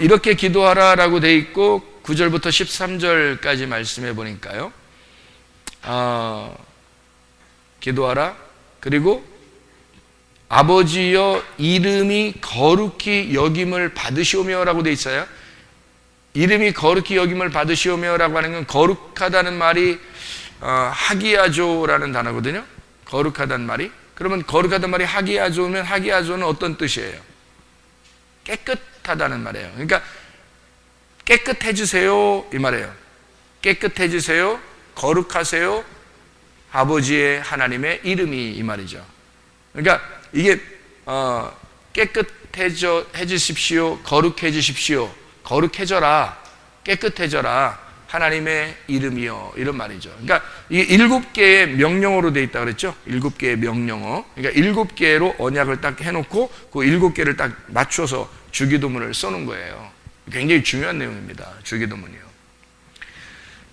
이렇게 기도하라라고 되어 있고 9절부터 13절까지 말씀해 보니까요. 기도하라. 그리고 아버지여 이름이 거룩히 여김을 받으시오며라고 되어 있어요. 이름이 거룩히 여김을 받으시오며라고 하는 건 거룩하다는 말이 하기야조라는 단어거든요. 거룩하다는 말이. 그러면 거룩하다는 말이 하기야조면 하기야조는 어떤 뜻이에요? 깨끗하다는 말이에요. 그러니까 깨끗해지세요 이 말이에요. 깨끗해지세요. 거룩하세요. 아버지의 하나님의 이름이 이 말이죠. 그러니까 이게 깨끗해지십시오. 거룩해지십시오. 거룩해져라. 깨끗해져라. 하나님의 이름이요. 이런 말이죠. 그러니까 이게 7개의 명령어로 되어 있다 그랬죠. 7개의 명령어. 그러니까 7개로 언약을 딱 해놓고 그 7개를 딱 맞춰서 주기도문을 써놓은 거예요. 굉장히 중요한 내용입니다. 주기도문이요.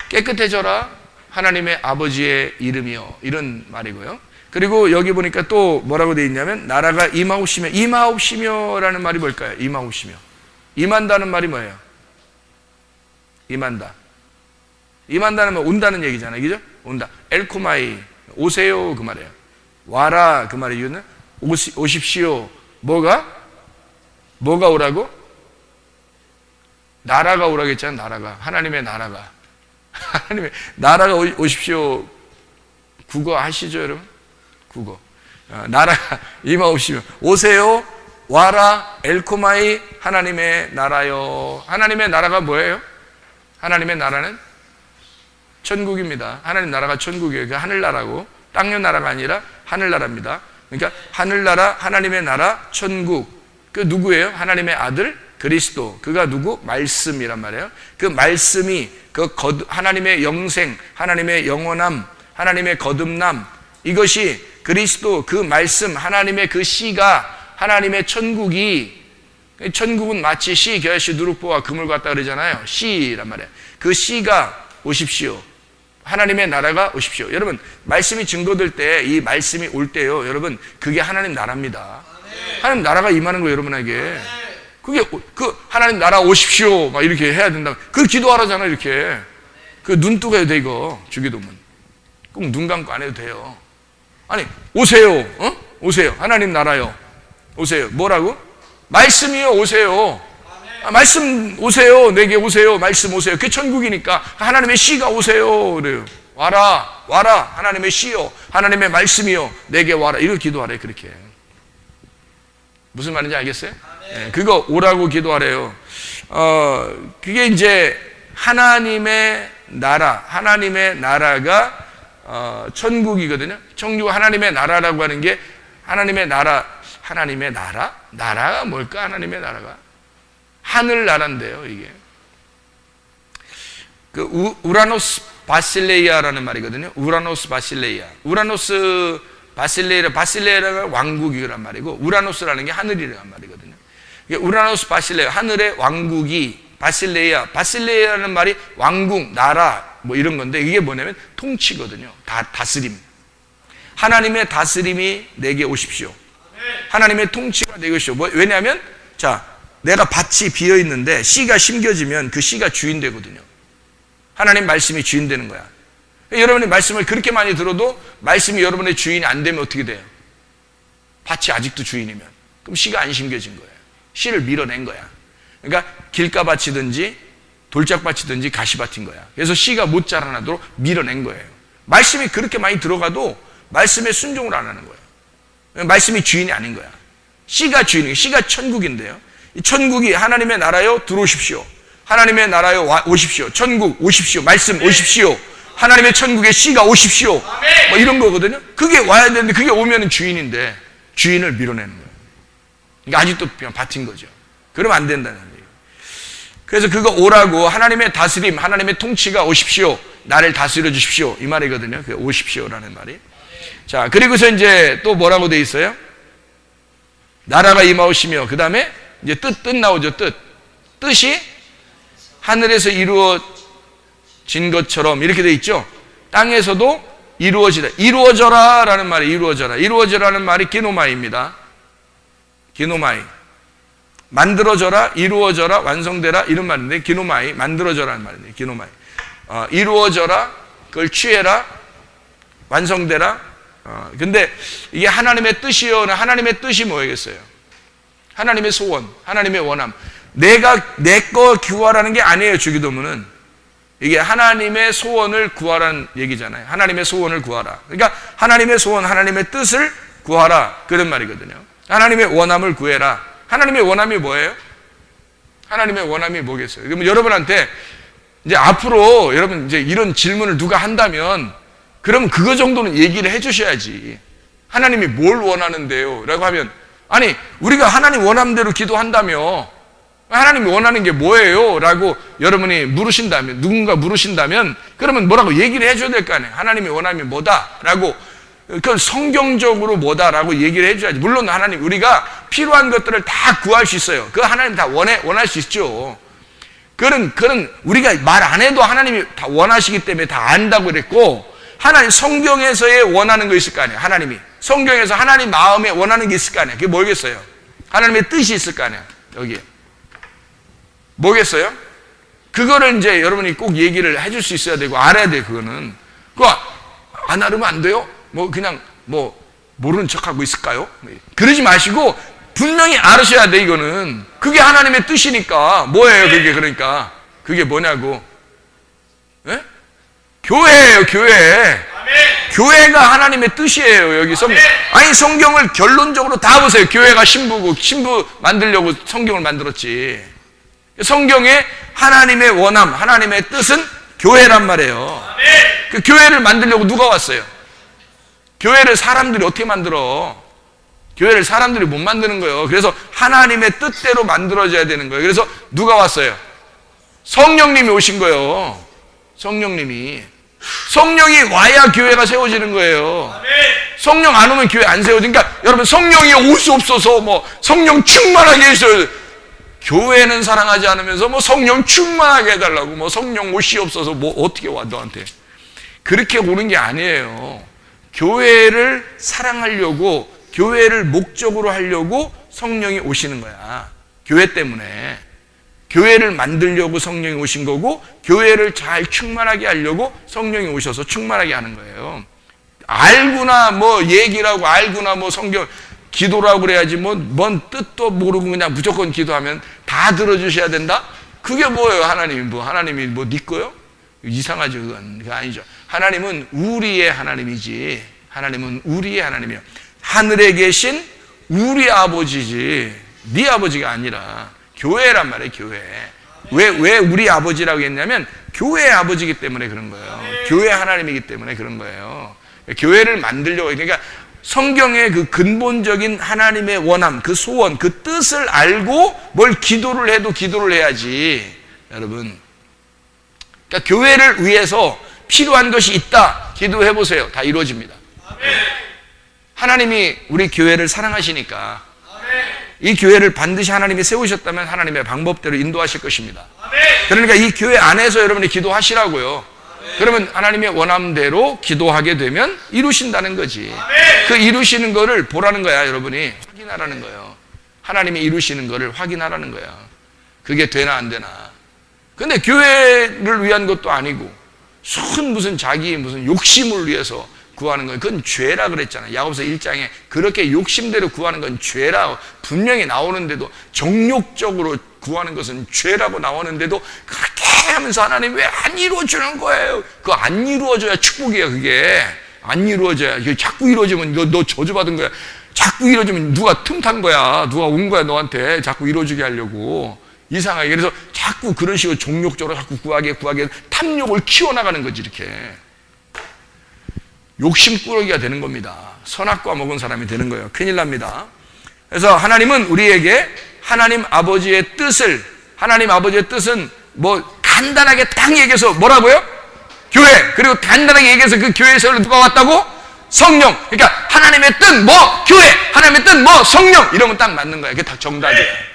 깨끗해져라. 하나님의 아버지의 이름이요. 이런 말이고요. 그리고 여기 보니까 또 뭐라고 되어 있냐면 나라가 임하옵시며. 임하옵시며라는 말이 뭘까요? 임하옵시며. 임한다는 말이 뭐예요? 임한다. 임한다는 말 온다는 얘기잖아요. 그죠? 온다. 엘코마이. 오세요 그 말이에요. 와라 그 말의 이유는 오십시오. 뭐가 오라고? 나라가 오라고 했잖아요. 나라가. 하나님의 나라가. 하나님의 나라가 오십시오. 국어 하시죠 여러분? 국어. 나라가 임하옵시며. 오세요. 와라. 엘코마이. 하나님의 나라요. 하나님의 나라가 뭐예요? 하나님의 나라는 천국입니다. 하나님 나라가 천국이에요. 그 하늘나라고. 땅의 나라가 아니라 하늘나라입니다. 그러니까 하늘나라, 하나님의 나라, 천국. 그 누구예요? 하나님의 아들 그리스도. 그가 누구? 말씀이란 말이에요. 그 말씀이 하나님의 영생, 하나님의 영원함, 하나님의 거듭남, 이것이 그리스도 그 말씀, 하나님의 그 씨가 하나님의 천국은 마치 씨, 겨시, 누룩보와 금을 갖다 그러잖아요. 씨란 말이에요. 그 씨가 오십시오. 하나님의 나라가 오십시오. 여러분 말씀이 증거될 때 이 말씀이 올 때요. 여러분 그게 하나님 나라입니다. 하나님 나라가 임하는 거예요. 여러분에게. 그게 하나님 나라 오십시오. 막 이렇게 해야 된다. 그 기도하라잖아 이렇게. 그 눈 뜨고 해도 돼 이거. 주기도문. 꼭 눈 감고 안 해도 돼요. 아니 오세요. 오세요. 하나님 나라요. 오세요. 뭐라고? 말씀이요. 오세요. 말씀 오세요. 내게 오세요. 말씀 오세요. 그게 천국이니까 하나님의 씨가 오세요. 그래요. 와라. 하나님의 씨요. 하나님의 말씀이요. 내게 와라. 이렇게 기도하래. 그렇게. 무슨 말인지 알겠어요? 네, 그거 오라고 기도하래요. 그게 이제 하나님의 나라가 천국이거든요. 천국 하나님의 나라라고 하는 게 하나님의 나라가 뭘까? 하나님의 나라가 하늘나라인데요. 이게 그 우라노스 바실레이아라는 말이거든요. 우라노스 바실레이아. 우라노스 바실레이아가 왕국이란 말이고, 우라노스라는 게 하늘이란 말이거든요. 우라노스 바실레이아, 하늘의 왕국이 바실레이아라는 말이 왕국, 나라 뭐 이런 건데, 이게 뭐냐면 통치거든요. 다스림. 하나님의 다스림이 내게 오십시오. 하나님의 통치가 내게 오십시오. 왜냐하면 자, 내가 밭이 비어 있는데 씨가 심겨지면 그 씨가 주인 되거든요. 하나님 말씀이 주인 되는 거야. 여러분이 말씀을 그렇게 많이 들어도 말씀이 여러분의 주인이 안 되면 어떻게 돼요? 밭이 아직도 주인이면. 그럼 씨가 안 심겨진 거예요. 씨를 밀어낸 거야. 그러니까 길가밭이든지 돌짝밭이든지 가시밭인 거야. 그래서 씨가 못 자라나도록 밀어낸 거예요. 말씀이 그렇게 많이 들어가도 말씀에 순종을 안 하는 거예요. 말씀이 주인이 아닌 거야. 씨가 주인이에요. 씨가 천국인데요. 이 천국이 하나님의 나라요 들어오십시오. 하나님의 나라요 오십시오. 천국 오십시오. 말씀 오십시오. 하나님의 천국에 씨가 오십시오. 뭐 이런 거거든요. 그게 와야 되는데, 그게 오면은 주인인데 주인을 밀어내는 거예요. 그러니까 아직도 그냥 밭인 거죠. 그러면 안 된다는 얘기예요. 그래서 그거 오라고, 하나님의 다스림, 하나님의 통치가 오십시오. 나를 다스려 주십시오. 이 말이거든요. 그 오십시오라는 말이. 자, 그리고서 이제 또 뭐라고 돼 있어요? 나라가 임하오시며, 그 다음에 이제 뜻 나오죠. 뜻이 하늘에서 이루어진 것처럼 이렇게 돼 있죠. 땅에서도 이루어지다. 이루어져라 라는 말이 이루어져라. 이루어져라는 말이 기노마이입니다. 기노마이. 만들어져라, 이루어져라, 완성되라 이런 말인데, 기노마이, 만들어져라는 말인데, 기노마이. 이루어져라, 그걸 취해라, 완성되라. 근데 이게 하나님의 뜻이요. 하나님의 뜻이 뭐겠어요? 하나님의 소원, 하나님의 원함. 내가 내 거 구하라는 게 아니에요. 주기도문은 이게 하나님의 소원을 구하라는 얘기잖아요. 하나님의 소원을 구하라. 그러니까 하나님의 소원, 하나님의 뜻을 구하라 그런 말이거든요. 하나님의 원함을 구해라. 하나님의 원함이 뭐예요? 하나님의 원함이 뭐겠어요? 그러면 여러분한테 이제 앞으로 여러분 이제 이런 질문을 누가 한다면, 그럼 그거 정도는 얘기를 해주셔야지. 하나님이 뭘 원하는데요? 라고 하면, 아니 우리가 하나님 원함대로 기도한다며 하나님이 원하는 게 뭐예요? 라고 여러분이 물으신다면, 누군가 물으신다면, 그러면 뭐라고 얘기를 해줘야 될 거 아니에요. 하나님의 원함이 뭐다? 라고, 그건 성경적으로 뭐다? 라고 얘기를 해줘야지. 물론 하나님, 우리가 필요한 것들을 다 구할 수 있어요. 그거 하나님 다 원할 수 있죠. 그런 우리가 말 안 해도 하나님이 다 원하시기 때문에 다 안다고 그랬고, 하나님 성경에서의 원하는 거 있을 거 아니에요. 하나님이. 성경에서 하나님 마음에 원하는 게 있을 거 아니에요. 그게 뭐겠어요? 하나님의 뜻이 있을 거 아니에요. 여기에. 뭐겠어요? 그거를 이제 여러분이 꼭 얘기를 해줄 수 있어야 되고, 알아야 돼요, 그거는. 그거 안 알으면 안 돼요? 그냥 모르는 척하고 있을까요? 그러지 마시고, 분명히 알으셔야 돼, 이거는. 그게 하나님의 뜻이니까. 뭐예요, 그게? 그러니까. 그게 뭐냐고. 예? 교회예요, 교회. 교회가 하나님의 뜻이에요, 여기 성경. 아니, 성경을 결론적으로 다 보세요. 교회가 신부 만들려고 성경을 만들었지. 성경에 하나님의 원함, 하나님의 뜻은 교회란 말이에요. 그 교회를 만들려고 누가 왔어요? 교회를 사람들이 어떻게 만들어? 교회를 사람들이 못 만드는 거예요. 그래서 하나님의 뜻대로 만들어져야 되는 거예요. 그래서 누가 왔어요? 성령님이 오신 거예요. 성령이 와야 교회가 세워지는 거예요. 성령 안 오면 교회 안 세워지니까, 여러분 성령이 올 수 없어서 성령 충만하게 해주셔요. 교회는 사랑하지 않으면서 성령 충만하게 해달라고, 성령 옷이 없어서 어떻게 와 너한테. 그렇게 오는 게 아니에요. 교회를 사랑하려고, 교회를 목적으로 하려고 성령이 오시는 거야. 교회 때문에. 교회를 만들려고 성령이 오신 거고, 교회를 잘 충만하게 하려고 성령이 오셔서 충만하게 하는 거예요. 알구나 얘기라고, 알구나 성경 기도라고 그래야지, 뭔 뜻도 모르고 그냥 무조건 기도하면 다 들어주셔야 된다? 그게 뭐예요? 하나님이 네 거요? 이상하죠. 그건 아니죠. 하나님은 우리의 하나님이지. 하나님은 우리의 하나님이에요. 하늘에 계신 우리 아버지지, 네 아버지가 아니라 교회란 말이에요. 교회. 왜 우리 아버지라고 했냐면, 교회의 아버지이기 때문에 그런 거예요. 교회 하나님이기 때문에 그런 거예요. 교회를 만들려고. 그러니까 성경의 그 근본적인 하나님의 원함, 그 소원, 그 뜻을 알고 뭘 기도를 해도 기도를 해야지, 여러분. 그러니까 교회를 위해서 필요한 것이 있다. 기도해 보세요. 다 이루어집니다. 하나님이 우리 교회를 사랑하시니까 이 교회를 반드시 하나님이 세우셨다면 하나님의 방법대로 인도하실 것입니다. 그러니까 이 교회 안에서 여러분이 기도하시라고요. 그러면 하나님의 원함대로 기도하게 되면 이루신다는 거지. 그 이루시는 거를 보라는 거야. 여러분이 확인하라는 거예요. 하나님이 이루시는 거를 확인하라는 거야. 그게 되나 안 되나. 근데 교회를 위한 것도 아니고 무슨 자기 무슨 욕심을 위해서 구하는 건 그건 죄라 그랬잖아요. 야고보서 1장에 그렇게 욕심대로 구하는 건 죄라 분명히 나오는데도, 정욕적으로 구하는 것은 죄라고 나오는데도 그렇게 하면서 하나님 왜 안 이루어주는 거예요? 그거 안 이루어져야 축복이야. 그게 안 이루어져야. 이게 자꾸 이루어지면 너 저주받은 거야. 자꾸 이루어지면 누가 틈탄 거야. 누가 온 거야 너한테 자꾸 이루어지게 하려고. 이상하게. 그래서 자꾸 그런 식으로 종욕적으로 자꾸 구하게 탐욕을 키워나가는 거지. 이렇게 욕심꾸러기가 되는 겁니다. 선악과 먹은 사람이 되는 거예요. 큰일 납니다. 그래서 하나님은 우리에게 하나님 아버지의 뜻을, 하나님 아버지의 뜻은 뭐 간단하게 딱 얘기해서 뭐라고요? 교회. 그리고 간단하게 얘기해서 그 교회에서 누가 왔다고? 성령. 그러니까 하나님의 뜻 뭐 교회, 하나님의 뜻 뭐 성령, 이러면 딱 맞는 거야. 그게 다 정답이에요.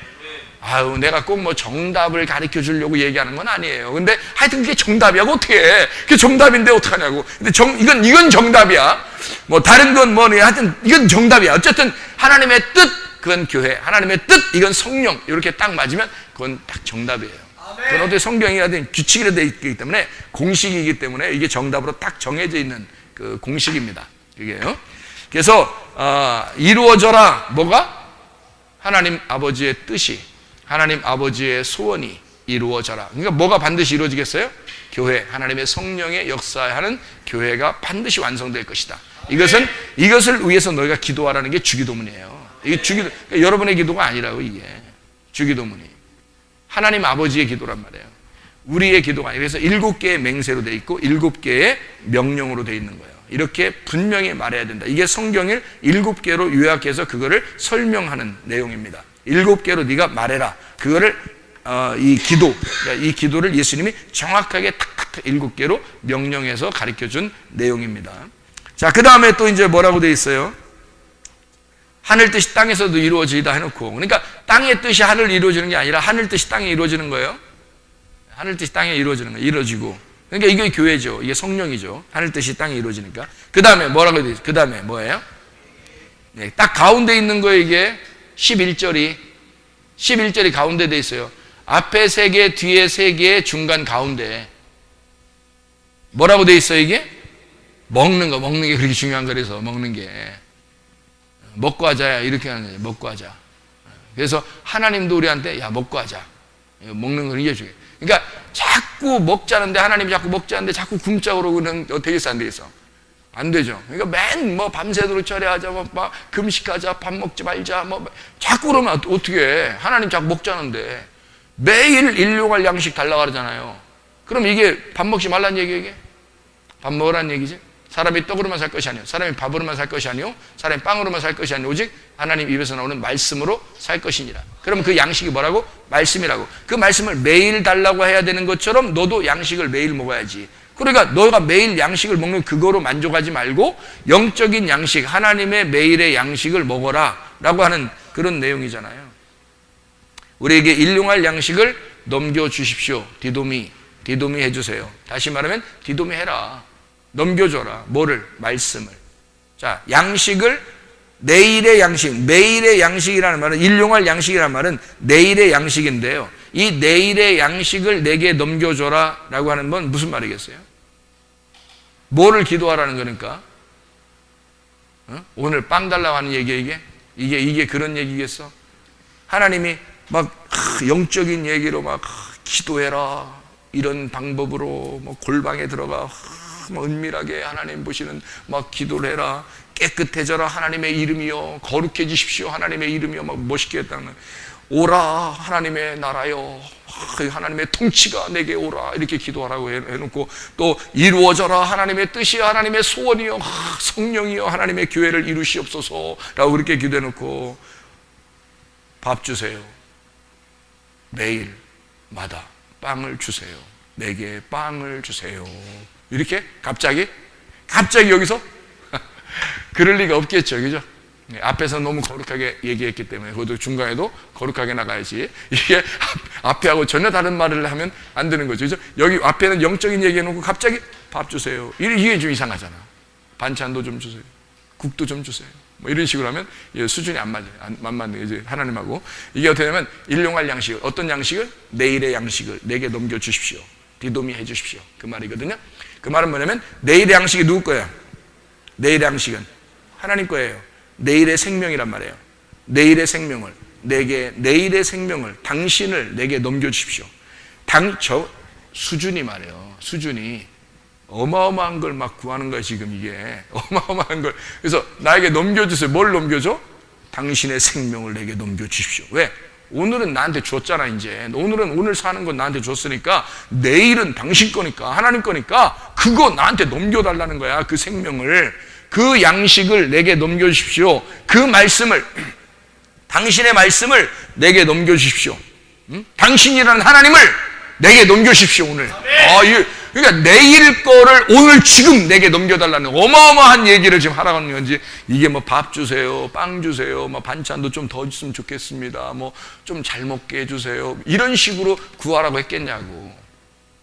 아유, 내가 꼭 뭐 정답을 가르쳐 주려고 얘기하는 건 아니에요. 근데 하여튼 그게 정답이야. 어떻게 해? 그게 정답인데 어떡하냐고. 근데 이건 정답이야. 뭐 다른 건 뭐니, 하여튼 이건 정답이야. 어쨌든 하나님의 뜻, 그건 교회. 하나님의 뜻, 이건 성령. 이렇게 딱 맞으면 그건 딱 정답이에요. 그건 어떻게 성경이라든 규칙이라 되어 있기 때문에, 공식이기 때문에 이게 정답으로 딱 정해져 있는 그 공식입니다. 이게요. 그래서 이루어져라. 뭐가? 하나님 아버지의 뜻이, 하나님 아버지의 소원이 이루어져라. 그러니까 뭐가 반드시 이루어지겠어요? 교회, 하나님의 성령의 역사하는 교회가 반드시 완성될 것이다. 이것을 위해서 너희가 기도하라는 게 주기도문이에요. 이게 그러니까 여러분의 기도가 아니라고. 이게 주기도문이 하나님 아버지의 기도란 말이에요. 우리의 기도가 아니라. 그래서 7개의 맹세로 돼 있고 7개의 명령으로 돼 있는 거예요. 이렇게 분명히 말해야 된다. 이게 성경을 7개로 요약해서 그거를 설명하는 내용입니다. 7개로 네가 말해라. 그거를 이 기도를 예수님이 정확하게 탁탁탁 7개로 명령해서 가르쳐준 내용입니다. 자, 그 다음에 또 이제 뭐라고 돼 있어요? 하늘 뜻이 땅에서도 이루어지다 해놓고, 그러니까 땅의 뜻이 하늘 이루어지는 게 아니라 하늘 뜻이 땅에 이루어지는 거예요. 하늘 뜻이 땅에 이루어지는 거예요. 이루어지고. 그러니까 이게 교회죠. 이게 성령이죠. 하늘 뜻이 땅에 이루어지니까. 그 다음에 뭐라고 돼 있어요? 그 다음에 뭐예요? 네, 딱 가운데 있는 거예요. 이게 11절이 가운데 돼 있어요. 앞에 3개, 뒤에 3개, 중간 가운데. 뭐라고 돼 있어요, 이게? 먹는 게 그렇게 중요한 거라서, 먹는 게. 먹고 하자야. 이렇게 하는 거예요. 먹고 하자. 그래서 하나님도 우리한테, 야, 먹고 하자. 먹는 걸 이겨주게. 그러니까 자꾸 먹자는데, 하나님이 자꾸 먹자는데 자꾸 굶자고 그러고는 되겠어, 안 되겠어? 안 되죠. 그러니까 뭐 밤새도록 절야하자, 막 금식하자, 밥 먹지 말자, 자꾸 그러면 어떻게 해? 하나님 자꾸 먹자는데 매일 일용할 양식 달라고 그러잖아요. 그럼 이게 밥 먹지 말란 얘기예요, 이게? 밥 먹으란 얘기지? 사람이 떡으로만 살 것이 아니요, 사람이 밥으로만 살 것이 아니요, 사람이 빵으로만 살 것이 아니요, 오직 하나님 입에서 나오는 말씀으로 살 것이니라. 그러면 그 양식이 뭐라고? 말씀이라고. 그 말씀을 매일 달라고 해야 되는 것처럼 너도 양식을 매일 먹어야지. 그러니까 너가 매일 양식을 먹는 그거로 만족하지 말고 영적인 양식, 하나님의 매일의 양식을 먹어라 라고 하는 그런 내용이잖아요. 우리에게 일용할 양식을 넘겨주십시오. 디도미 해주세요. 다시 말하면 디도미 해라. 넘겨줘라. 뭐를? 말씀을. 자, 양식을, 내일의 양식, 매일의 양식이라는 말은, 일용할 양식이라는 말은 내일의 양식인데요. 이 내일의 양식을 내게 넘겨줘라 라고 하는 건 무슨 말이겠어요? 뭐를 기도하라는 거니까? 오늘 빵 달라고 하는 얘기야, 이게 그런 얘기겠어? 하나님이 막 영적인 얘기로 막 기도해라, 이런 방법으로 뭐 골방에 들어가 막 은밀하게 하나님 보시는 막 기도를 해라, 깨끗해져라 하나님의 이름이요, 거룩해지십시오 하나님의 이름이요, 막 멋있게 했다는, 오라 하나님의 나라요, 하나님의 통치가 내게 오라, 이렇게 기도하라고 해놓고, 또 이루어져라 하나님의 뜻이요 하나님의 소원이요 성령이요 하나님의 교회를 이루시옵소서 라고 그렇게 기도해놓고, 밥 주세요, 매일마다 빵을 주세요, 내게 빵을 주세요, 이렇게 갑자기 여기서 그럴 리가 없겠죠, 그죠? 앞에서 너무 거룩하게 얘기했기 때문에 그것도 중간에도 거룩하게 나가야지. 이게 앞에 하고 전혀 다른 말을 하면 안 되는 거죠, 그죠? 여기 앞에는 영적인 얘기해놓고 갑자기 밥 주세요. 이게 좀 이상하잖아. 반찬도 좀 주세요. 국도 좀 주세요. 뭐 이런 식으로 하면 수준이 안 맞아요. 안 맞는 이제 하나님하고. 이게 어떻게 되면 일용할 양식을, 어떤 양식을? 내일의 양식을 내게 넘겨주십시오. 디도미 해주십시오. 그 말이거든요. 그 말은 뭐냐면 내일의 양식이 누구 거예요? 내일의 양식은 하나님 거예요. 내일의 생명이란 말이에요. 내일의 생명을 내일의 생명을, 당신을 내게 넘겨주십시오. 저 수준이 말이에요. 수준이 어마어마한 걸 막 구하는 거야, 지금 이게. 어마어마한 걸. 그래서 나에게 넘겨주세요. 뭘 넘겨줘? 당신의 생명을 내게 넘겨주십시오. 왜? 오늘은 나한테 줬잖아, 이제. 오늘 사는 건 나한테 줬으니까, 내일은 당신 거니까, 하나님 거니까, 그거 나한테 넘겨달라는 거야, 그 생명을. 그 양식을 내게 넘겨주십시오. 그 말씀을, 당신의 말씀을 내게 넘겨주십시오. 당신이라는 하나님을 내게 넘겨주십시오, 오늘. 그러니까 내일 거를 오늘 지금 내게 넘겨달라는 어마어마한 얘기를 지금 하라고 하는 건지, 이게 뭐 밥 주세요, 빵 주세요, 뭐 반찬도 좀 더 줬으면 좋겠습니다, 뭐 좀 잘 먹게 해주세요, 이런 식으로 구하라고 했겠냐고.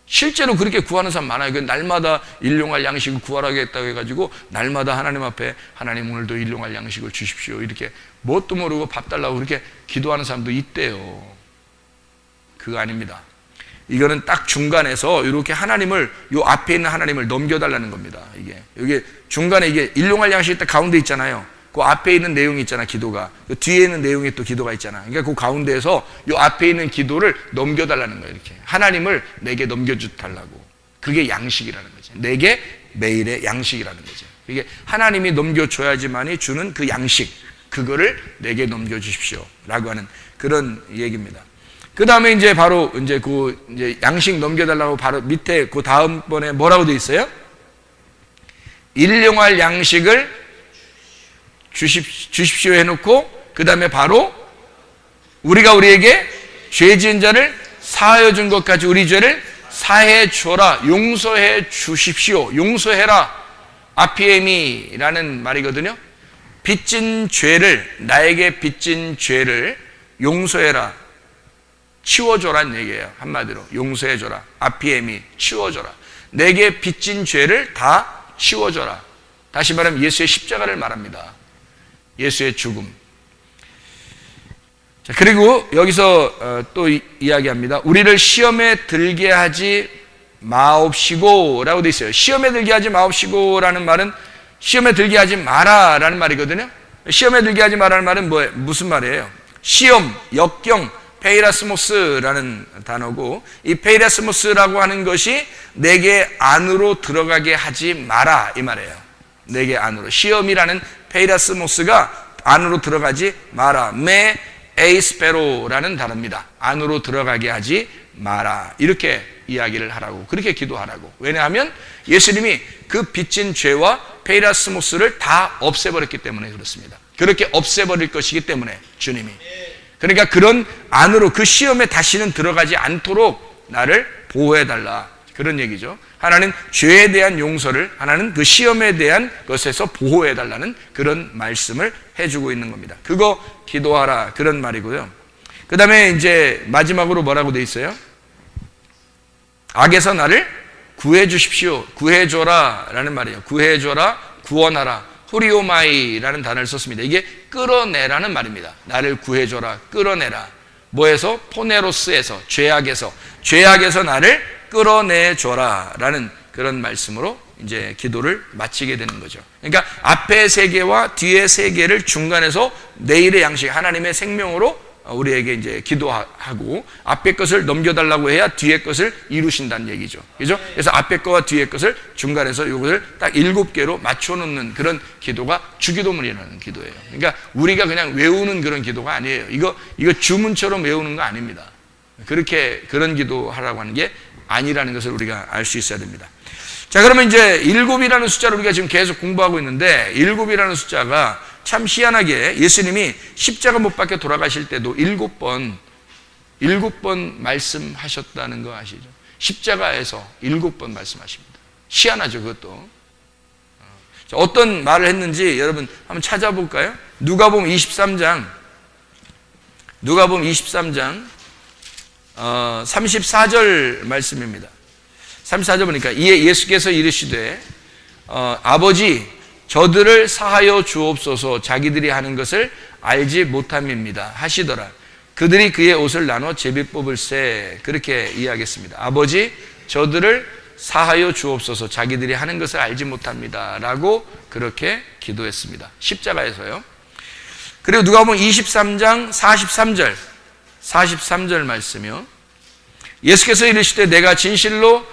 실제로 그렇게 구하는 사람 많아요. 날마다 일용할 양식을 구하라고 했다고 해가지고 날마다 하나님 앞에 하나님 오늘도 일용할 양식을 주십시오, 이렇게 뭣도 모르고 밥 달라고 그렇게 기도하는 사람도 있대요. 그거 아닙니다. 이거는 딱 중간에서 이렇게 하나님을, 요 앞에 있는 하나님을 넘겨달라는 겁니다. 이게 중간에 이게 일용할 양식이 딱 가운데 있잖아요. 그 앞에 있는 내용이 있잖아, 기도가. 그 뒤에 있는 내용에 또 기도가 있잖아. 그러니까 그 가운데에서 요 앞에 있는 기도를 넘겨달라는 거예요. 이렇게 하나님을 내게 넘겨달라고. 그게 양식이라는 거죠. 내게 매일의 양식이라는 거죠. 이게 하나님이 넘겨줘야지만이 주는 그 양식, 그거를 내게 넘겨주십시오 라고 하는 그런 얘기입니다. 그 다음에 이제 바로 이제 양식 넘겨달라고 바로 밑에 그 다음번에 뭐라고 돼 있어요? 일용할 양식을 주십시오 해놓고, 그 다음에 바로 우리가 우리에게 죄 지은 자를 사하여 준 것까지 우리 죄를 사해 주어라, 용서해 주십시오. 용서해라, 아피에미라는 말이거든요. 빚진 죄를, 나에게 빚진 죄를 용서해라, 치워줘라는 얘기예요. 한마디로 용서해줘라, 아피에미, 치워줘라. 내게 빚진 죄를 다 치워줘라. 다시 말하면 예수의 십자가를 말합니다. 예수의 죽음. 자, 그리고 여기서 또 이야기합니다. 우리를 시험에 들게 하지 마옵시고 라고 돼 있어요. 시험에 들게 하지 마옵시고 라는 말은 시험에 들게 하지 마라 라는 말이거든요. 시험에 들게 하지 마라는 말은 무슨 말이에요? 시험, 역경, 페이라스모스라는 단어고, 이 페이라스모스라고 하는 것이 내게 안으로 들어가게 하지 마라 이 말이에요. 내게 안으로. 시험이라는 페이라스모스가 안으로 들어가지 마라. 메 에이스페로라는 단어입니다. 안으로 들어가게 하지 마라. 이렇게 이야기를 하라고, 그렇게 기도하라고. 왜냐하면 예수님이 그 빚진 죄와 페이라스모스를 다 없애버렸기 때문에 그렇습니다. 그렇게 없애버릴 것이기 때문에 주님이. 그러니까 그런 안으로, 그 시험에 다시는 들어가지 않도록 나를 보호해달라, 그런 얘기죠. 하나는 죄에 대한 용서를, 하나는 그 시험에 대한 것에서 보호해달라는 그런 말씀을 해주고 있는 겁니다. 그거 기도하라, 그런 말이고요. 그 다음에 이제 마지막으로 뭐라고 돼 있어요? 악에서 나를 구해주십시오, 구해줘라 라는 말이에요. 구해줘라, 구원하라, 후리오마이라는 단어를 썼습니다. 이게 끌어내라는 말입니다. 나를 구해줘라, 끌어내라. 뭐에서? 포네로스에서, 죄악에서 나를 끌어내줘라 라는 그런 말씀으로 이제 기도를 마치게 되는 거죠. 그러니까 앞에 세 개와 뒤에 세 개를 중간에서 내일의 양식, 하나님의 생명으로 우리에게 이제 기도하고, 앞에 것을 넘겨달라고 해야 뒤에 것을 이루신다는 얘기죠. 그죠? 그래서 앞에 거와 뒤에 것을 중간에서 이것을 딱 7개로 맞춰놓는 그런 기도가 주기도문이라는 기도예요. 그러니까 우리가 그냥 외우는 그런 기도가 아니에요. 이거 주문처럼 외우는 거 아닙니다. 그런 기도하라고 하는 게 아니라는 것을 우리가 알 수 있어야 됩니다. 자, 그러면 이제 7이라는 숫자를 우리가 지금 계속 공부하고 있는데, 7이라는 숫자가 참 희한하게 예수님이 십자가 못 박혀 돌아가실 때도 7번 말씀하셨다는 거 아시죠? 십자가에서 7번 말씀하십니다. 희한하죠, 그것도. 자, 어떤 말을 했는지 여러분 한번 찾아볼까요? 누가복음 23장 34절 말씀입니다. 34절 보니까 이에 예수께서 이르시되 아버지 저들을 사하여 주옵소서 자기들이 하는 것을 알지 못함입니다 하시더라. 그들이 그의 옷을 나눠 제비 뽑을세. 그렇게 이야기했습니다. 아버지 저들을 사하여 주옵소서 자기들이 하는 것을 알지 못합니다 라고 그렇게 기도했습니다. 십자가에서요. 그리고 누가복음 23장 43절 말씀이요. 예수께서 이르시되 내가 진실로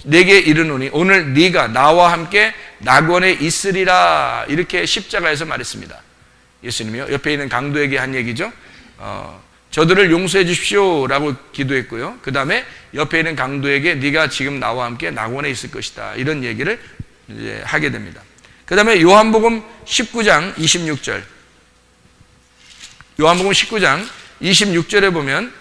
내게 이르노니 오늘 네가 나와 함께 낙원에 있으리라. 이렇게 십자가에서 말했습니다. 예수님이요. 옆에 있는 강도에게 한 얘기죠. 저들을 용서해 주십시오 라고 기도했고요. 그 다음에 옆에 있는 강도에게 네가 지금 나와 함께 낙원에 있을 것이다 이런 얘기를 이제 하게 됩니다. 그 다음에 요한복음 19장 26절 요한복음 19장 26절에 보면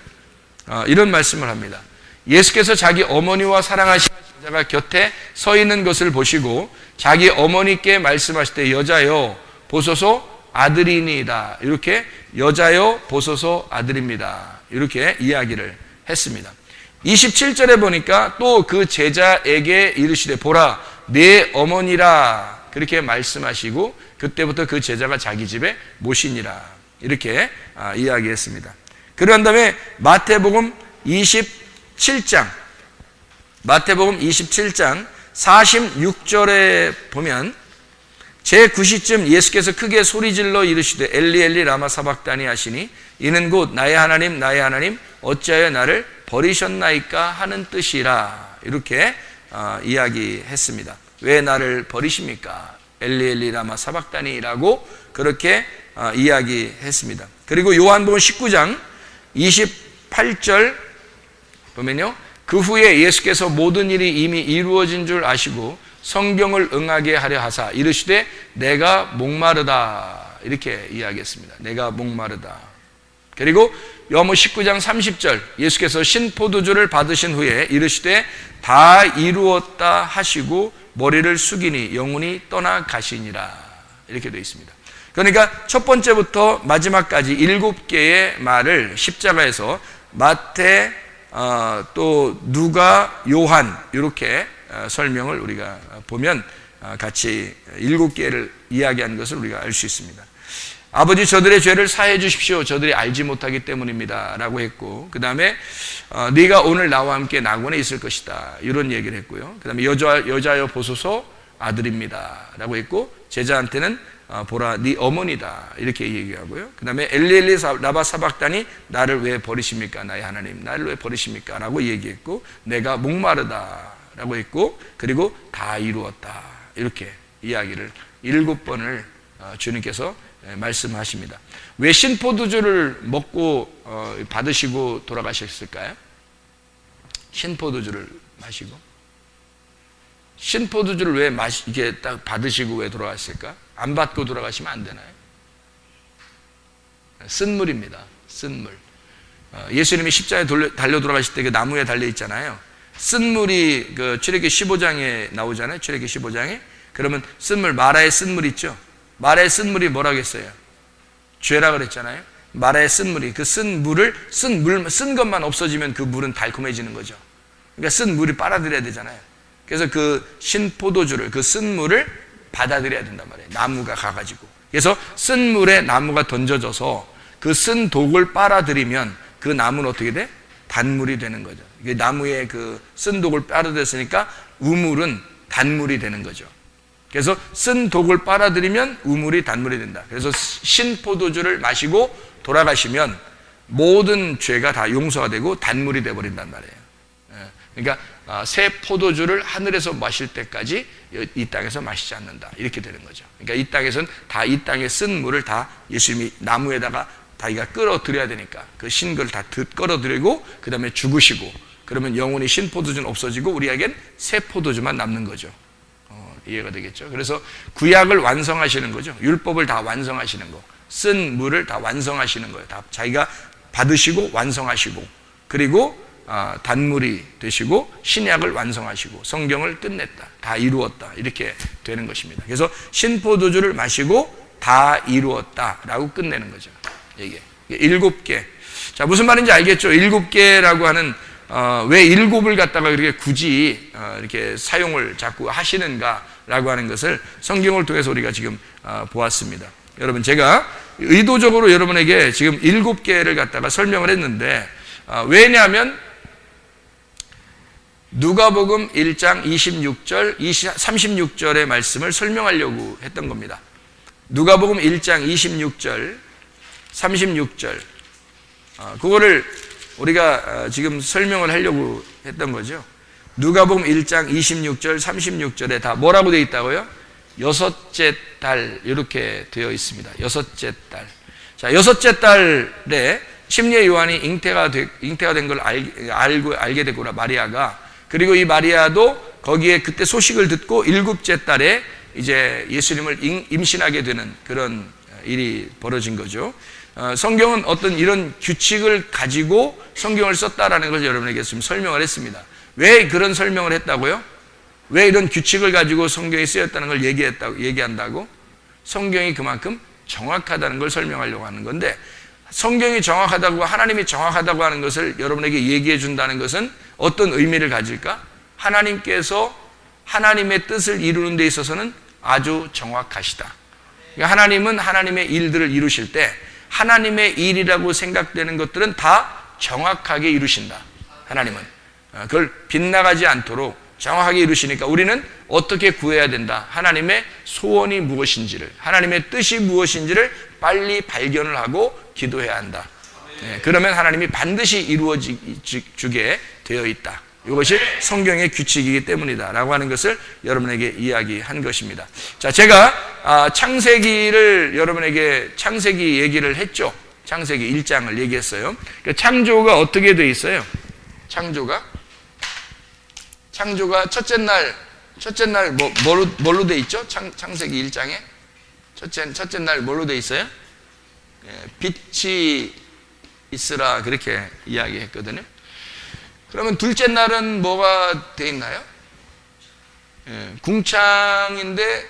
이런 말씀을 합니다. 예수께서 자기 어머니와 사랑하시는 제자가 곁에 서 있는 것을 보시고 자기 어머니께 말씀하실 때 여자여 보소서 아들이니이다. 이렇게 여자여 보소서 아들입니다. 이렇게 이야기를 했습니다. 27절에 보니까 또 그 제자에게 이르시되 보라 내 어머니라. 그렇게 말씀하시고 그때부터 그 제자가 자기 집에 모시니라. 이렇게 이야기했습니다. 그런 다음에 마태복음 27장 46절에 보면 제9시쯤 예수께서 크게 소리질러 이르시되 엘리 엘리 라마 사박다니 하시니 이는 곧 나의 하나님 나의 하나님 어찌하여 나를 버리셨나이까 하는 뜻이라. 이렇게 이야기했습니다. 왜 나를 버리십니까? 엘리 엘리 라마 사박다니라고 그렇게 이야기했습니다. 그리고 요한복음 19장 28절 보면요. 그 후에 예수께서 모든 일이 이미 이루어진 줄 아시고 성경을 응하게 하려 하사 이르시되 내가 목마르다. 이렇게 이야기했습니다. 내가 목마르다. 그리고 요한복음 19장 30절 예수께서 신포도주를 받으신 후에 이르시되 다 이루었다 하시고 머리를 숙이니 영혼이 떠나가시니라. 이렇게 되어 있습니다. 그러니까 첫 번째부터 마지막까지 7개의 말을 십자가에서 마태, 또 누가, 요한 이렇게 설명을 우리가 보면 같이 7개를 이야기하는 것을 우리가 알 수 있습니다. 아버지 저들의 죄를 사해 주십시오. 저들이 알지 못하기 때문입니다 라고 했고, 그 다음에 네가 오늘 나와 함께 낙원에 있을 것이다 이런 얘기를 했고요. 그 다음에 여자여 보소서 아들입니다 라고 했고, 제자한테는 보라 네 어머니다 이렇게 얘기하고요. 그 다음에 엘리엘리 라바 사박다니 나를 왜 버리십니까? 나의 하나님 나를 왜 버리십니까? 라고 얘기했고, 내가 목마르다 라고 했고, 그리고 다 이루었다 이렇게 이야기를 7번을 주님께서 말씀하십니다. 왜 신포도주를 먹고 받으시고 돌아가셨을까요? 신포도주를 마시고 신포도주를 왜 이게 딱 받으시고 왜 돌아갔을까? 안 받고 돌아가시면 안 되나요? 쓴물입니다. 쓴물. 예수님이 십자가에 달려 돌아가실 때 그 나무에 달려 있잖아요. 쓴물이 그 출애굽기 15장에 나오잖아요. 출애굽기 15장에. 그러면 쓴물, 마라의 쓴물 있죠? 마라의 쓴물이 뭐라고 했어요? 죄라 그랬잖아요. 마라의 쓴물이 그 쓴 물을 쓴 것만 없어지면 그 물은 달콤해지는 거죠. 그러니까 쓴 물이 빨아들여야 되잖아요. 그래서 그 신포도주를 그 쓴 물을 받아들여야 된단 말이에요. 나무가 가가지고. 그래서 쓴 물에 나무가 던져져서 그 쓴 독을 빨아들이면 그 나무는 어떻게 돼? 단물이 되는 거죠. 나무에 그 쓴 독을 빨아들였으니까 우물은 단물이 되는 거죠. 그래서 쓴 독을 빨아들이면 우물이 단물이 된다. 그래서 신포도주를 마시고 돌아가시면 모든 죄가 다 용서가 되고 단물이 되어버린단 말이에요. 그러니까 새 포도주를 하늘에서 마실 때까지 이 땅에서 마시지 않는다. 이렇게 되는 거죠. 그러니까 이 땅에서는 다 이 땅에 쓴 물을 다 예수님이 나무에다가 자기가 끌어들여야 되니까 그 신걸 다 끌어들이고 그 다음에 죽으시고, 그러면 영원히 신포도주는 없어지고 우리에겐 새 포도주만 남는 거죠. 이해가 되겠죠? 그래서 구약을 완성하시는 거죠. 율법을 다 완성하시는 거, 쓴 물을 다 완성하시는 거예요. 다 자기가 받으시고 완성하시고, 그리고 단물이 되시고 신약을 완성하시고 성경을 끝냈다. 다 이루었다. 이렇게 되는 것입니다. 그래서 신포도주를 마시고 다 이루었다라고 끝내는 거죠. 이게 7개. 자, 무슨 말인지 알겠죠? 7개라고 하는 왜 7을 갖다가 그렇게 굳이 이렇게 사용을 자꾸 하시는가라고 하는 것을 성경을 통해서 우리가 지금 보았습니다. 여러분, 제가 의도적으로 여러분에게 지금 7개를 갖다가 설명을 했는데 왜냐하면 누가복음 1장 26절, 36절의 말씀을 설명하려고 했던 겁니다. 누가복음 1장 26절, 36절 그거를 우리가 지금 설명을 하려고 했던 거죠. 누가복음 1장 26절, 36절에 다 뭐라고 되어 있다고요? 여섯째 달 이렇게 되어 있습니다. 여섯째 달. 자, 여섯째 달에 침례 요한이 잉태가 된 걸 알게 됐구나, 마리아가. 그리고 이 마리아도 거기에 그때 소식을 듣고 7째 달에 이제 예수님을 임신하게 되는 그런 일이 벌어진 거죠. 성경은 어떤 이런 규칙을 가지고 성경을 썼다라는 것을 여러분에게 지금 설명을 했습니다. 왜 그런 설명을 했다고요? 왜 이런 규칙을 가지고 성경이 쓰였다는 걸 얘기한다고? 성경이 그만큼 정확하다는 걸 설명하려고 하는 건데, 성경이 정확하다고, 하나님이 정확하다고 하는 것을 여러분에게 얘기해 준다는 것은 어떤 의미를 가질까? 하나님께서 하나님의 뜻을 이루는 데 있어서는 아주 정확하시다. 그러니까 하나님은 하나님의 일들을 이루실 때 하나님의 일이라고 생각되는 것들은 다 정확하게 이루신다. 하나님은 그걸 빗나가지 않도록 정확하게 이루시니까 우리는 어떻게 구해야 된다. 하나님의 소원이 무엇인지를, 하나님의 뜻이 무엇인지를 빨리 발견을 하고 기도해야 한다. 그러면 하나님이 반드시 이루어지게 되어 있다. 이것이 성경의 규칙이기 때문이다 라고 하는 것을 여러분에게 이야기한 것입니다. 자, 제가 창세기를 여러분에게 창세기 얘기를 했죠. 창세기 1장을 얘기했어요. 창조가 어떻게 되어 있어요? 창조가 첫째 날 뭘로 되어 있죠? 창세기 1장에 첫째 날 뭘로 되어 있어요? 빛이 있으라 그렇게 이야기했거든요. 그러면 둘째 날은 뭐가 되어 있나요? 궁창인데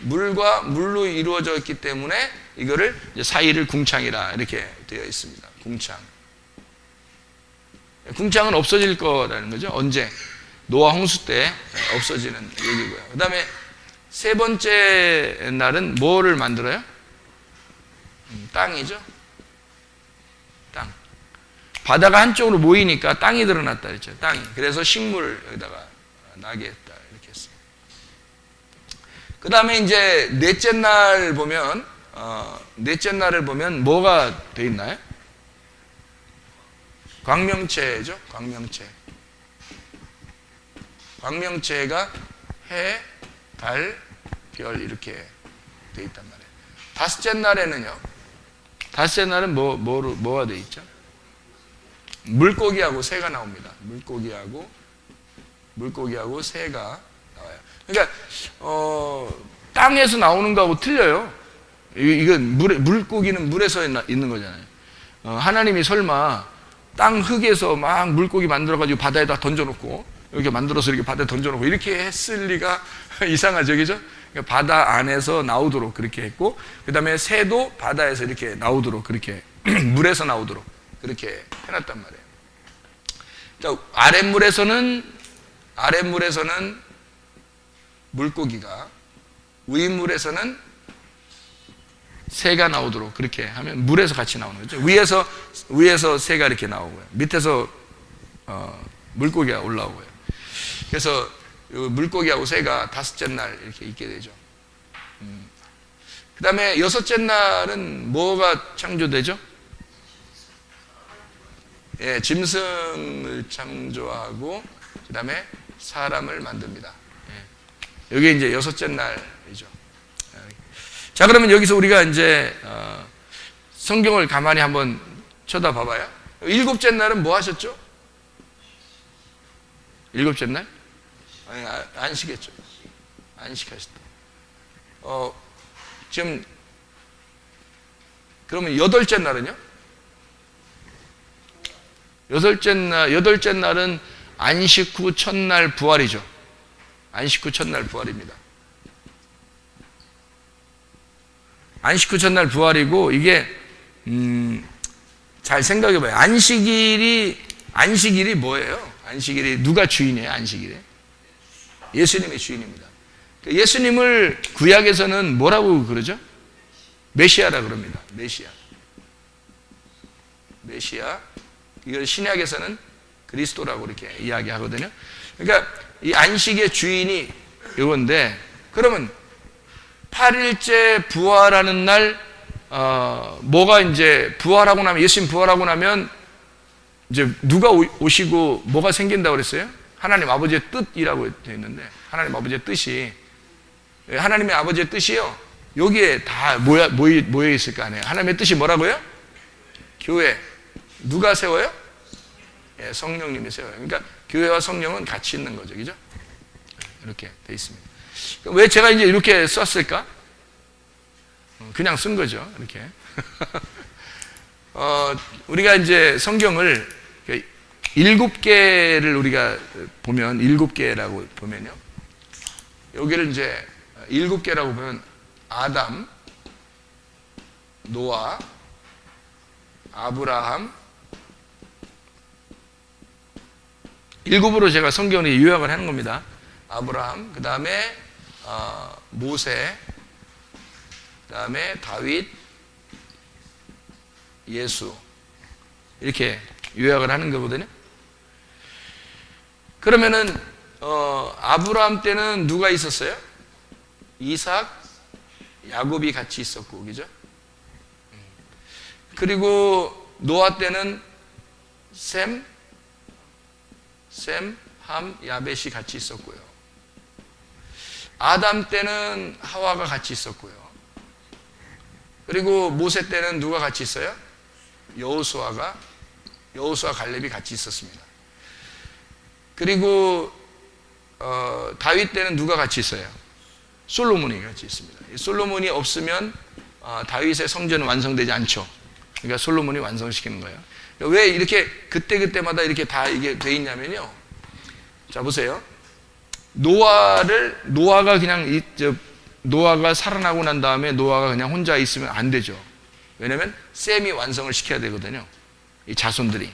물과 물로 이루어져 있기 때문에 이거를 사이를 궁창이라 이렇게 되어 있습니다. 궁창은 없어질 거라는 거죠. 언제? 노아 홍수 때 없어지는 얘기고요. 그 다음에 세 번째 날은 뭐를 만들어요? 땅이죠. 땅. 바다가 한쪽으로 모이니까 땅이 드러났다 그랬죠. 땅이. 그래서 식물을 여기다가 나게 했다 이렇게 했어요. 그 다음에 이제 넷째 날을 보면 뭐가 돼 있나요? 광명체죠. 광명체가 해, 달, 별 이렇게 돼 있단 말이에요. 다섯째 날은 뭐가 돼 있죠? 물고기하고 새가 나옵니다. 물고기하고 새가 나와요. 그러니까 땅에서 나오는 거하고 틀려요. 이건 물고기는 물에서 있는 거잖아요. 하나님이 설마 땅 흙에서 막 물고기 만들어가지고 바다에다 던져놓고 이렇게 만들어서 이렇게 바다에 던져놓고 이렇게 했을 리가 이상하죠, 그죠? 그러니까 바다 안에서 나오도록 그렇게 했고, 그 다음에 새도 바다에서 이렇게 나오도록 그렇게 물에서 나오도록 그렇게 해놨단 말이에요. 자, 아랫물에서는 물고기가, 위물에서는 새가 나오도록 그렇게 하면 물에서 같이 나오는 거죠. 위에서 새가 이렇게 나오고요. 밑에서 물고기가 올라오고요. 그래서 물고기하고 새가 다섯째 날 이렇게 있게 되죠. 그 다음에 여섯째 날은 뭐가 창조되죠? 예, 짐승을 창조하고 그 다음에 사람을 만듭니다. 예. 여기 이제 여섯째 날이죠. 자, 그러면 여기서 우리가 이제 성경을 가만히 한번 쳐다봐봐요. 일곱째 날은 뭐 하셨죠? 일곱째 날? 아니, 안식했죠. 안식하셨다. 지금 그러면 여덟째 날은요? 여덟째 날은 안식 후 첫날 부활이죠. 안식 후 첫날 부활입니다. 안식 후 첫날 부활이고, 이게 잘 생각해봐요. 안식일이 뭐예요? 안식일이 누가 주인이에요? 안식일에 예수님의 주인입니다. 예수님을 구약에서는 뭐라고 그러죠? 메시아라 그럽니다. 메시아. 이걸 신약에서는 그리스도라고 이렇게 이야기하거든요. 그러니까 이 안식의 주인이 이건데, 그러면 8일째 부활하는 날, 뭐가 이제 부활하고 나면, 예수님 부활하고 나면 이제 누가 오시고 뭐가 생긴다고 그랬어요? 하나님 아버지의 뜻이라고 되어 있는데, 하나님 아버지의 뜻이, 하나님의 아버지의 뜻이요, 여기에 다 모여 있을 거 아니에요. 하나님의 뜻이 뭐라고요? 교회. 누가 세워요? 예, 성령님이 세워요. 그러니까 교회와 성령은 같이 있는 거죠. 그죠? 이렇게 돼 있습니다. 왜 제가 이제 이렇게 썼을까? 그냥 쓴 거죠. 이렇게. 우리가 이제 성경을 7개를 우리가 보면, 7개라고 보면요, 여기를 이제 7개라고 보면 아담, 노아, 아브라함, 7으로 제가 성경을 요약을 하는 겁니다. 아브라함, 그 다음에 모세, 그 다음에 다윗, 예수, 이렇게 요약을 하는 거거든요. 그러면은 아브라함 때는 누가 있었어요? 이삭, 야곱이 같이 있었고, 그죠? 그리고 노아 때는 셈, 함, 야벳이 같이 있었고요. 아담 때는 하와가 같이 있었고요. 그리고 모세 때는 누가 같이 있어요? 여호수아, 갈렙이 같이 있었습니다. 그리고 다윗 때는 누가 같이 있어요? 솔로몬이 같이 있습니다. 솔로몬이 없으면 다윗의 성전은 완성되지 않죠. 그러니까 솔로몬이 완성시키는 거예요. 왜 이렇게 그때마다 이렇게 다 이게 돼 있냐면요. 자, 보세요. 노아가 그냥 노아가 살아나고 난 다음에 노아가 그냥 혼자 있으면 안 되죠. 왜냐면 셈이 완성을 시켜야 되거든요. 이 자손들이.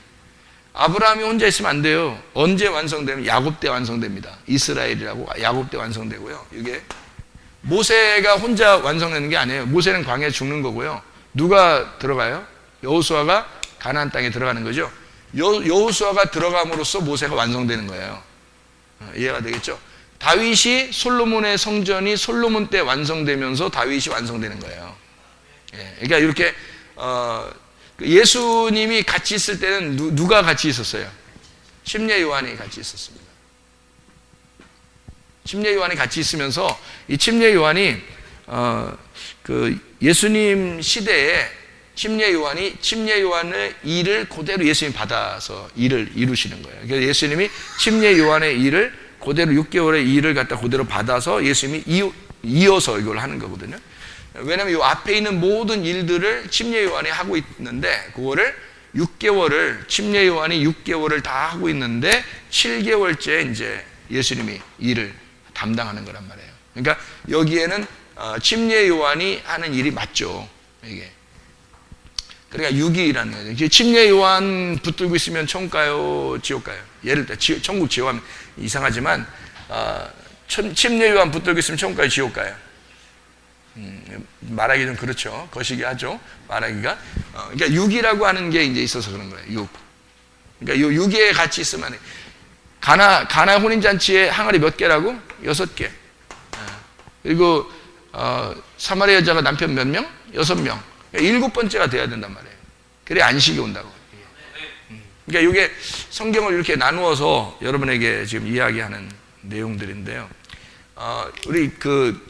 아브라함이 혼자 있으면 안 돼요. 언제 완성되면 야곱 때 완성됩니다. 이스라엘이라고 야곱 때 완성되고요. 이게 모세가 혼자 완성되는 게 아니에요. 모세는 광야에 죽는 거고요. 누가 들어가요? 여호수아가 가나안 땅에 들어가는 거죠. 여호수아가 들어감으로써 모세가 완성되는 거예요. 이해가 되겠죠? 다윗이, 솔로몬의 성전이 솔로몬 때 완성되면서 다윗이 완성되는 거예요. 예, 그러니까 이렇게 예수님이 같이 있을 때는 누가 같이 있었어요? 침례 요한이 같이 있었습니다. 침례 요한이 같이 있으면서 이 침례 요한이 그 예수님 시대에 침례 요한의 일을 그대로 예수님이 받아서 일을 이루시는 거예요. 그래서 예수님이 침례 요한의 일을 그대로 6개월의 일을 갖다 그대로 받아서 예수님이 이어서 이걸 하는 거거든요. 왜냐하면 이 앞에 있는 모든 일들을 침례 요한이 하고 있는데, 그거를 6개월을, 침례 요한이 6개월을 다 하고 있는데 7개월째 이제 예수님이 일을 담당하는 거란 말이에요. 그러니까 여기에는 침례 요한이 하는 일이 맞죠. 이게. 그러니까 6위라는 거죠. 침례 요한 붙들고 있으면 천국 가요, 지옥 가요? 예를 들어 천국, 지옥 하면 이상하지만 침례 요한 붙들고 있으면 천국 가요, 지옥 가요? 말하기 좀 그렇죠. 거시기 하죠. 말하기가. 그러니까 6이라고 하는 게 이제 있어서 그런 거예요. 6. 그러니까 요 6에 같이 있으면, 가나 혼인잔치에 항아리 몇 개라고? 6개. 그리고 사마리아 여자가 남편 몇 명? 6명. 7번째가 돼야 된단 말이에요. 그래 안식이 온다고. 그러니까 이게 성경을 이렇게 나누어서 여러분에게 지금 이야기하는 내용들인데요. 우리 그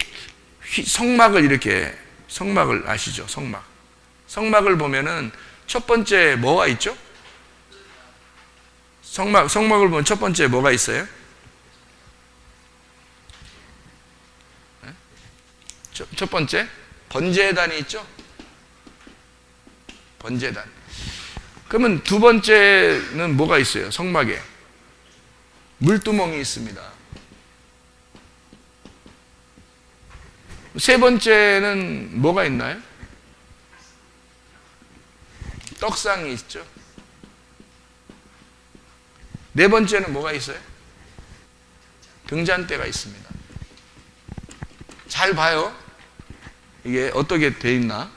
성막을 아시죠? 성막을 보면은 첫 번째 뭐가 있죠? 성막을 보면 첫 번째 뭐가 있어요? 첫 번째 번제단이 있죠? 번제단. 그러면 두 번째는 뭐가 있어요? 성막에 물두멍이 있습니다. 세 번째는 뭐가 있나요? 떡상이 있죠. 네 번째는 뭐가 있어요? 등잔대가 있습니다. 잘 봐요. 이게 어떻게 돼 있나?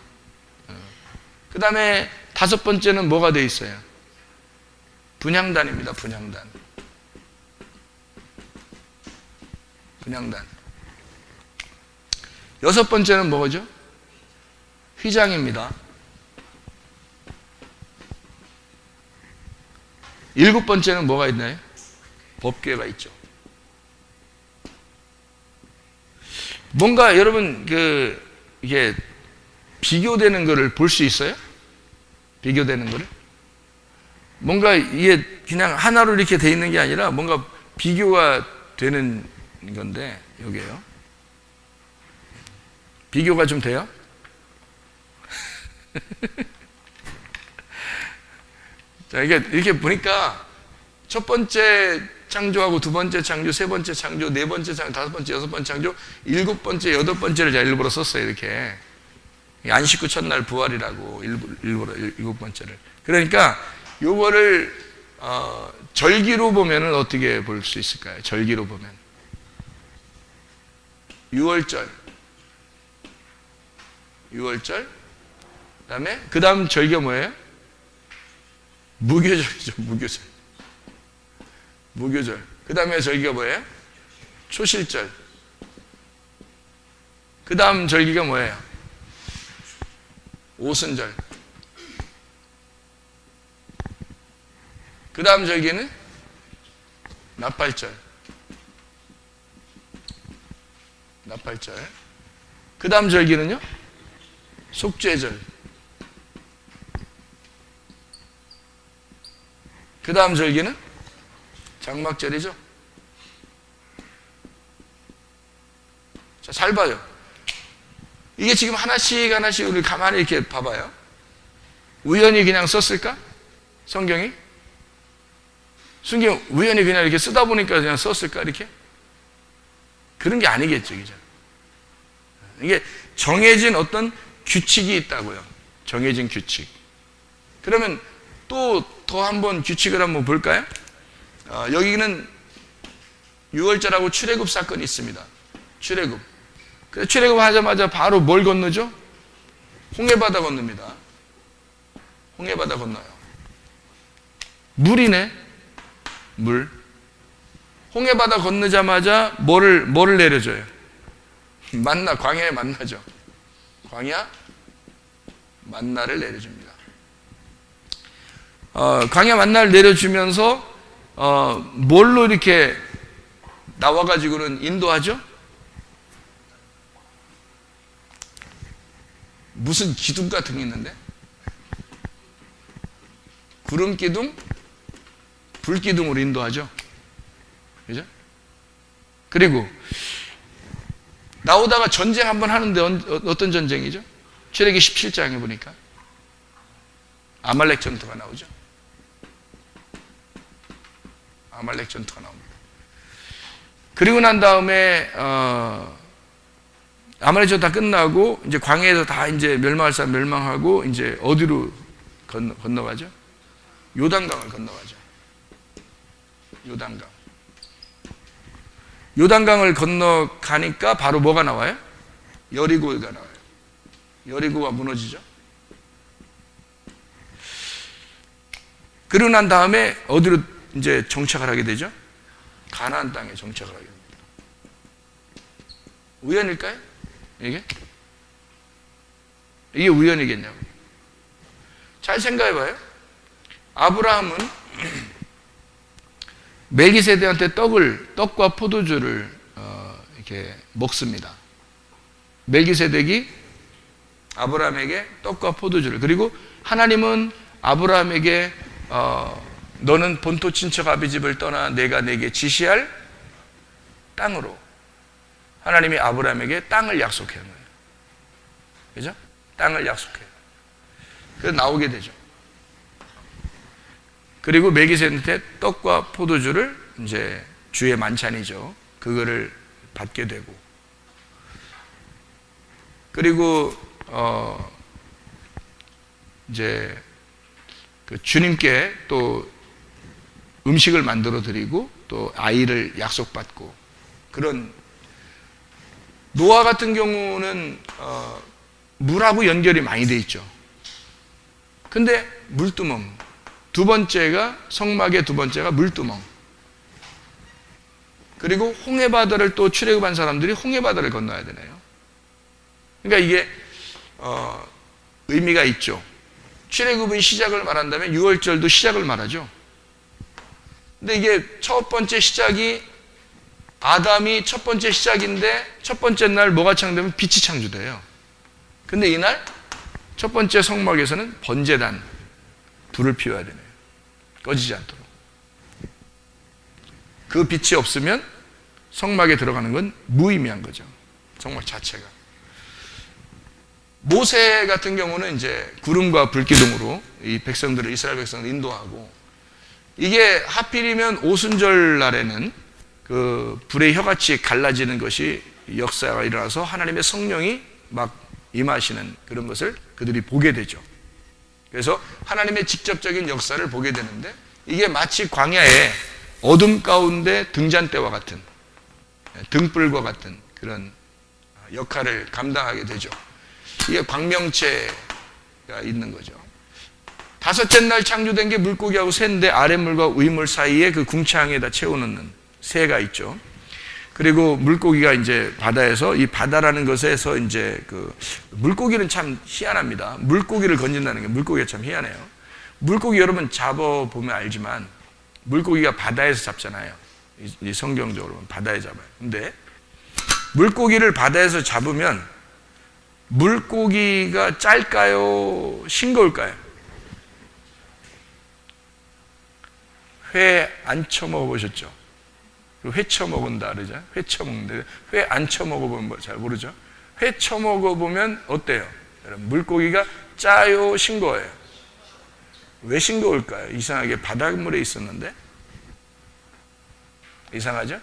그 다음에 다섯 번째는 뭐가 돼 있어요? 분향단입니다. 분향단. 분향단. 여섯 번째는 뭐죠? 휘장입니다. 일곱 번째는 뭐가 있나요? 법궤가 있죠. 뭔가 여러분 이게 비교되는 것을 볼 수 있어요? 비교되는 것을? 뭔가 이게 그냥 하나로 이렇게 돼 있는 게 아니라 뭔가 비교가 되는 건데, 여기에요. 비교가 좀 돼요? 자, 이렇게 보니까 첫 번째 창조하고 두 번째 창조, 세 번째 창조, 네 번째 창조, 다섯 번째, 여섯 번째 창조, 일곱 번째, 여덟 번째를 제가 일부러 썼어요. 이렇게. 안식구 첫날 부활이라고 일부러 일곱 번째를. 그러니까 요거를 절기로 보면은 어떻게 볼 수 있을까요? 절기로 보면 6월절, 그다음에 그 다음 절기가 뭐예요? 무교절이죠. 무교절. 그 다음에 절기가 뭐예요? 초실절. 그 다음 절기가 뭐예요? 오순절. 그 다음 절기는 나팔절. 그 다음 절기는요? 속죄절. 그 다음 절기는 장막절이죠. 자, 잘 봐요. 이게 지금 하나씩 우리 가만히 이렇게 봐봐요. 우연히 그냥 썼을까? 성경이? 성경 우연히 그냥 이렇게 쓰다 보니까 그냥 썼을까? 이렇게? 그런 게 아니겠죠. 그죠? 이게 정해진 어떤 규칙이 있다고요. 정해진 규칙. 그러면 또 더 한번 규칙을 한번 볼까요? 여기는 6월절하고 출애굽 사건이 있습니다. 출애굽. 그래서 출애굽 하자마자 바로 뭘 건너죠? 홍해바다 건넙니다. 홍해바다 건너요. 물이네. 물. 홍해바다 건너자마자 뭐를 내려줘요? 만나, 광야에 만나죠. 광야 만나를 내려줍니다. 광야 만나를 내려주면서 뭘로 이렇게 나와가지고는 인도하죠? 무슨 기둥 같은 게 있는데? 구름 기둥, 불 기둥으로 인도하죠. 그죠? 그리고 나오다가 전쟁 한번 하는데 어떤 전쟁이죠? 출애굽기 17장에 보니까 아말렉 전투가 나오죠. 아말렉 전투가 나옵니다. 그리고 난 다음에 아말렉 전투 다 끝나고 이제 광야에서 다 이제 멸망할 사람 멸망하고 이제 어디로 건너가죠? 요단강을 건너가죠. 요단강. 요단강을 건너가니까 바로 뭐가 나와요? 여리고가 나와요. 여리고가 무너지죠. 그러고 난 다음에 어디로 이제 정착을 하게 되죠? 가나안 땅에 정착을 하게 됩니다. 우연일까요? 이게 우연이겠냐고. 잘 생각해봐요. 아브라함은 멜기세덱한테 떡과 포도주를 이렇게 먹습니다. 멜기세덱이 아브라함에게 떡과 포도주를, 그리고 하나님은 아브라함에게 너는 본토 친척 아비 집을 떠나 내가 내게 지시할 땅으로, 하나님이 아브라함에게 땅을 약속해 놓아요. 그죠? 땅을 약속해요. 그래서 나오게 되죠. 그리고 멜기세덱한테 떡과 포도주를 이제 주의 만찬이죠. 그거를 받게 되고, 그리고 이제 그 주님께 또 음식을 만들어 드리고 또 아이를 약속받고, 그런 노아 같은 경우는 물하고 연결이 많이 돼 있죠. 근데 물두멍, 두 번째가 성막의 두 번째가 물두멍, 그리고 홍해바다를 또 출애굽한 사람들이 홍해바다를 건너야 되네요. 그러니까 이게 의미가 있죠. 출애굽은 시작을 말한다면 유월절도 시작을 말하죠. 근데 이게 첫 번째 시작이 아담이 첫 번째 시작인데 첫 번째 날 뭐가 창조되면 빛이 창조돼요. 근데 이날 첫 번째 성막에서는 번제단 불을 피워야 되네요. 꺼지지 않도록. 그 빛이 없으면 성막에 들어가는 건 무의미한 거죠. 성막 자체가. 모세 같은 경우는 이제 구름과 불기둥으로 이 백성들을, 이스라엘 백성을 인도하고, 이게 하필이면 오순절 날에는 그 불의 혀같이 갈라지는 것이 역사가 일어나서 하나님의 성령이 막 임하시는 그런 것을 그들이 보게 되죠. 그래서 하나님의 직접적인 역사를 보게 되는데, 이게 마치 광야의 어둠 가운데 등잔대와 같은, 등불과 같은 그런 역할을 감당하게 되죠. 이게 광명체가 있는 거죠. 다섯째 날 창조된 게 물고기하고 새인데, 아랫물과 윗물 사이에 그 궁창에다 채워넣는 새가 있죠. 그리고 물고기가 이제 바다에서, 이 바다라는 것에서 이제 그 물고기는 참 희한합니다. 물고기를 건진다는 게, 물고기가 참 희한해요. 물고기 여러분 잡아보면 알지만 물고기가 바다에서 잡잖아요. 이 성경적으로 바다에 잡아요. 근데 물고기를 바다에서 잡으면 물고기가 짤까요? 싱거울까요? 회 안 쳐먹어 보셨죠? 회 쳐먹은다 그러죠? 회 쳐먹는데, 회 안 쳐먹어보면 잘 모르죠? 회 쳐먹어보면 어때요? 여러분, 물고기가 짜요? 싱거워요? 왜 싱거울까요? 이상하게 바닷물에 있었는데? 이상하죠?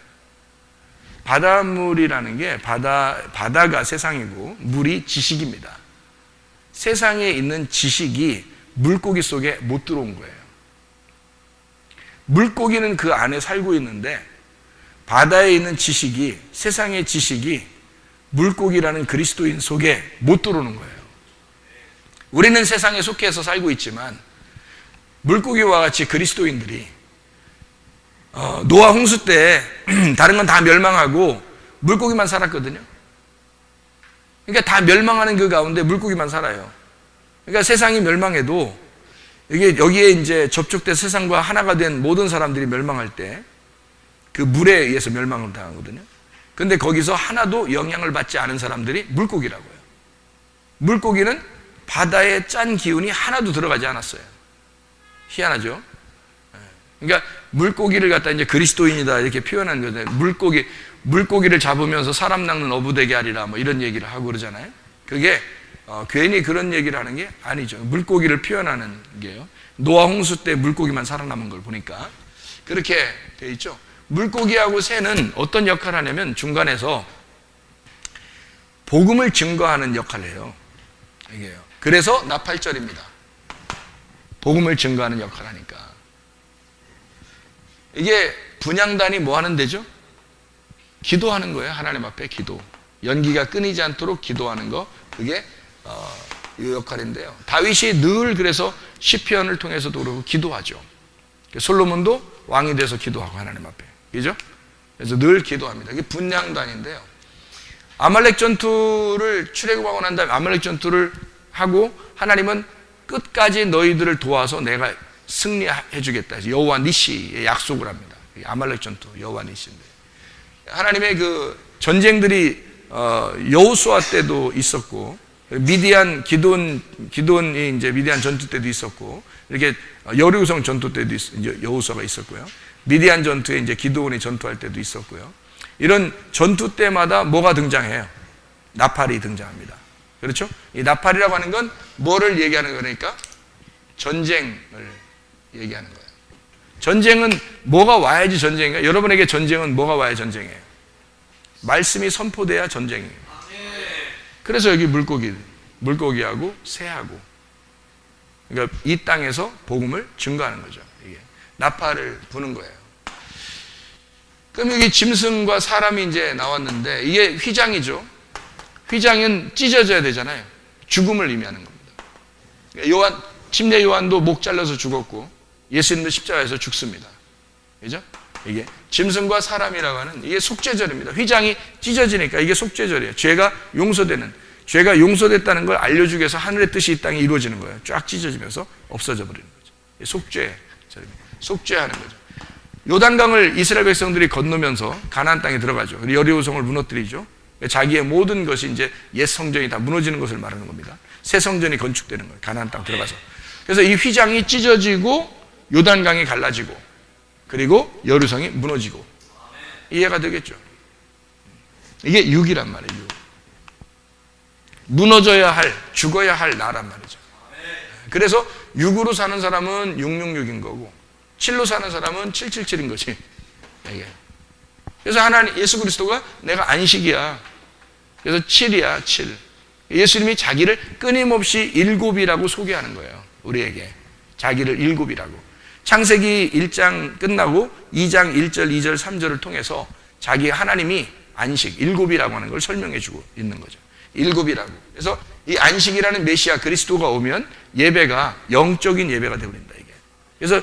바닷물이라는 게 바다가 세상이고 물이 지식입니다. 세상에 있는 지식이 물고기 속에 못 들어온 거예요. 물고기는 그 안에 살고 있는데 바다에 있는 지식이, 세상의 지식이 물고기라는 그리스도인 속에 못 들어오는 거예요. 우리는 세상에 속해서 살고 있지만 물고기와 같이 그리스도인들이 노아 홍수 때 다른 건 다 멸망하고 물고기만 살았거든요. 그러니까 다 멸망하는 그 가운데 물고기만 살아요. 그러니까 세상이 멸망해도 이게 여기에 이제 접촉된 세상과 하나가 된 모든 사람들이 멸망할 때 그 물에 의해서 멸망을 당하거든요. 근데 거기서 하나도 영향을 받지 않은 사람들이 물고기라고요. 물고기는 바다의 짠 기운이 하나도 들어가지 않았어요. 희한하죠? 그러니까 물고기를 갖다 이제 그리스도인이다 이렇게 표현한 거죠. 물고기를 잡으면서 사람 낚는 어부되게 하리라 뭐 이런 얘기를 하고 그러잖아요. 그게 괜히 그런 얘기를 하는 게 아니죠. 물고기를 표현하는 게요. 노아 홍수 때 물고기만 살아남은 걸 보니까 그렇게 돼 있죠. 물고기하고 새는 어떤 역할을 하냐면 중간에서 복음을 증거하는 역할을 해요. 이게요. 그래서 나팔절입니다. 복음을 증거하는 역할을 하니까. 이게 분향단이 뭐 하는 데죠? 기도하는 거예요. 하나님 앞에 기도. 연기가 끊이지 않도록 기도하는 거. 그게 이 역할인데요. 다윗이 늘 그래서 시편을 통해서도 그러고 기도하죠. 솔로몬도 왕이 돼서 기도하고 하나님 앞에. 그죠? 그래서 늘 기도합니다. 이게 분향단인데요. 아말렉 전투를 출애굽하고 난 다음에 아말렉 전투를 하고 하나님은 끝까지 너희들을 도와서 내가 승리해 주겠다. 여호와 니시의 약속을 합니다. 아말렉 전투 여호와 니시인데 하나님의 그 전쟁들이 여호수아 때도 있었고 미디안 기돈이 이제 미디안 전투 때도 있었고 이렇게 여리고성 전투 때도 이제 여호수아가 있었고요. 미디안 전투에 이제 기드온이 전투할 때도 있었고요. 이런 전투 때마다 뭐가 등장해요? 나팔이 등장합니다. 그렇죠? 이 나팔이라고 하는 건 뭐를 얘기하는 거니까? 전쟁을 얘기하는 거예요. 전쟁은 뭐가 와야지 전쟁인가? 여러분에게 전쟁은 뭐가 와야 전쟁이에요? 말씀이 선포돼야 전쟁이에요. 그래서 여기 물고기하고 새하고, 그러니까 이 땅에서 복음을 증거하는 거죠. 이게 나팔을 부는 거예요. 그럼 여기 짐승과 사람이 이제 나왔는데, 이게 휘장이죠. 휘장은 찢어져야 되잖아요. 죽음을 의미하는 겁니다. 침례 요한도 목 잘라서 죽었고, 예수님도 십자가에서 죽습니다. 그죠? 이게 짐승과 사람이라고 하는, 이게 속죄절입니다. 휘장이 찢어지니까 이게 속죄절이에요. 죄가 용서됐다는 걸 알려주기 위해서 하늘의 뜻이 이 땅에 이루어지는 거예요. 쫙 찢어지면서 없어져 버리는 거죠. 속죄절입니다. 속죄하는 거죠. 요단강을 이스라엘 백성들이 건너면서 가나안 땅에 들어가죠. 여리고성을 무너뜨리죠. 자기의 모든 것이 이제 옛 성전이 다 무너지는 것을 말하는 겁니다. 새 성전이 건축되는 거예요. 가나안 땅 들어가서. 그래서 이 휘장이 찢어지고 요단강이 갈라지고, 그리고 여리고성이 무너지고, 이해가 되겠죠? 이게 육이란 말이에요. 육. 무너져야 할, 죽어야 할 나란 말이죠. 그래서 육으로 사는 사람은 666인 거고, 7로 사는 사람은 777인 거지. 이게. 그래서 하나님, 예수 그리스도가 내가 안식이야. 그래서 7이야, 7. 예수님이 자기를 끊임없이 일곱이라고 소개하는 거예요. 우리에게. 자기를 일곱이라고. 창세기 1장 끝나고 2장 1절, 2절, 3절을 통해서 자기 하나님이 안식, 일곱이라고 하는 걸 설명해 주고 있는 거죠. 일곱이라고. 그래서 이 안식이라는 메시아 그리스도가 오면 예배가 영적인 예배가 되어버린다, 이게. 그래서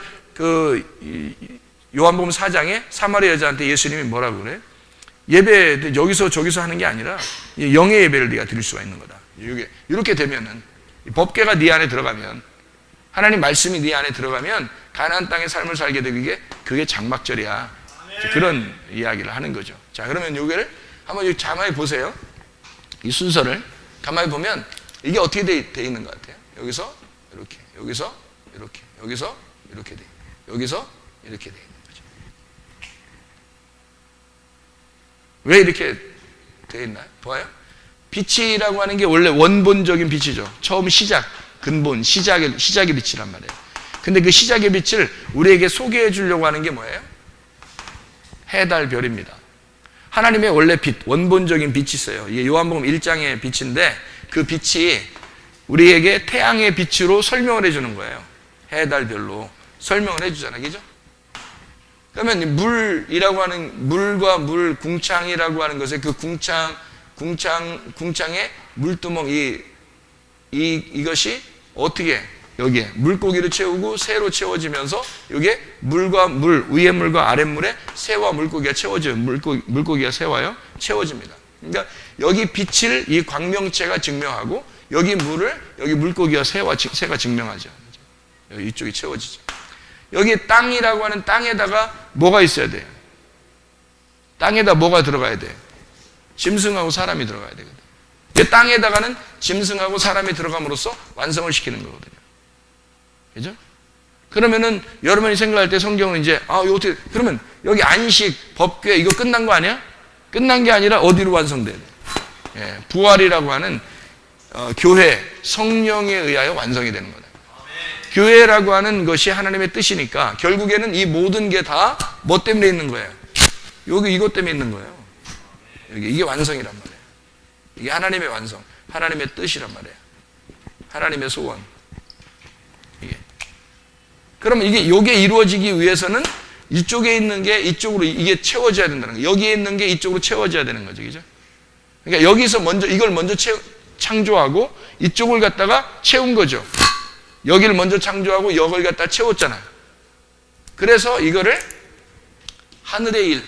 요한복음 4장에 사마리아 여자한테 예수님이 뭐라고 그래? 예배 여기서 저기서 하는 게 아니라 영의 예배를 네가 드릴 수가 있는 거다. 이렇게 되면은, 법궤가 네 안에 들어가면, 하나님 말씀이 네 안에 들어가면 가나안 땅의 삶을 살게 되고, 그게 장막절이야. 그런 이야기를 하는 거죠. 자, 그러면 요거를 한번 가만히 보세요. 이 순서를 가만히 보면 이게 어떻게 돼 있는 것 같아요? 여기서 이렇게, 여기서 이렇게, 여기서 이렇게 돼, 여기서 이렇게 돼 있는 거죠. 왜 이렇게 돼 있나요? 봐요. 빛이라고 하는 게 원래 원본적인 빛이죠. 처음 시작, 근본, 시작의 빛이란 말이에요. 근데 그 시작의 빛을 우리에게 소개해 주려고 하는 게 뭐예요? 해, 달, 별입니다. 하나님의 원래 빛, 원본적인 빛이 있어요. 이게 요한복음 1장의 빛인데, 그 빛이 우리에게 태양의 빛으로 설명을 해주는 거예요. 해, 달, 별로 설명을 해주잖아요. 그죠? 그러면 물이라고 하는, 물과 물, 궁창이라고 하는 것에 그 궁창의 물두멍, 이것이 어떻게 여기에 물고기를 채우고 새로 채워지면서 이게 물과 물, 위의 물과 아랫물에 새와 물고기가 채워져요. 물고기가 새와요? 채워집니다. 그러니까 여기 빛을 이 광명체가 증명하고, 여기 물을 여기 물고기와 새가 증명하죠. 여기 이쪽이 채워지죠. 여기 땅이라고 하는 땅에다가 뭐가 있어야 돼요? 땅에다 뭐가 들어가야 돼요? 짐승하고 사람이 들어가야 되거든요. 땅에다가는 짐승하고 사람이 들어감으로써 완성을 시키는 거거든요. 그죠? 그러면은 여러분이 생각할 때 성경은 이제 어떻게, 그러면 여기 안식, 법궤 이거 끝난 거 아니야? 끝난 게 아니라 어디로 완성돼야 돼? 예, 부활이라고 하는 교회, 성령에 의하여 완성이 되는 거다. 교회라고 하는 것이 하나님의 뜻이니까 결국에는 이 모든 게 다 뭐 때문에 있는 거예요? 여기 이것 때문에 있는 거예요. 이게 완성이란 말이에요. 이게 하나님의 완성, 하나님의 뜻이란 말이에요. 하나님의 소원. 그러면 이게 이루어지기 위해서는 이쪽에 있는 게 이쪽으로 이게 채워져야 된다는 거예요. 여기에 있는 게 이쪽으로 채워져야 되는 거죠. 그죠? 그러니까 여기서 이걸 먼저 창조하고 이쪽을 갖다가 채운 거죠. 여기를 먼저 창조하고 여기를 갖다 채웠잖아요. 그래서 이거를 하늘의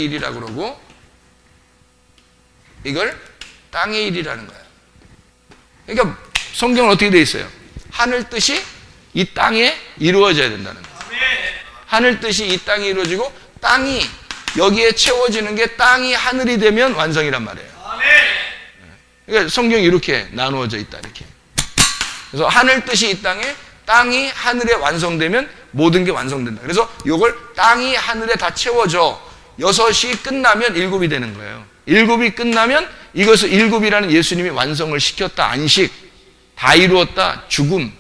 일이라고 그러고, 이걸 땅의 일이라는 거예요. 그러니까 성경은 어떻게 되어 있어요? 하늘 뜻이 이 땅에 이루어져야 된다는 거예요. 하늘 뜻이 이 땅에 이루어지고 땅이 여기에 채워지는 게 땅이 하늘이 되면 완성이란 말이에요. 그러니까 성경이 이렇게 나누어져 있다, 이렇게. 그래서 하늘 뜻이 이 땅에, 땅이 하늘에 완성되면 모든 게 완성된다. 그래서 이걸 땅이 하늘에 다 채워져 6이 끝나면 7이 되는 거예요. 7이 끝나면 이것을 7이라는 예수님이 완성을 시켰다. 안식, 다 이루었다. 죽음,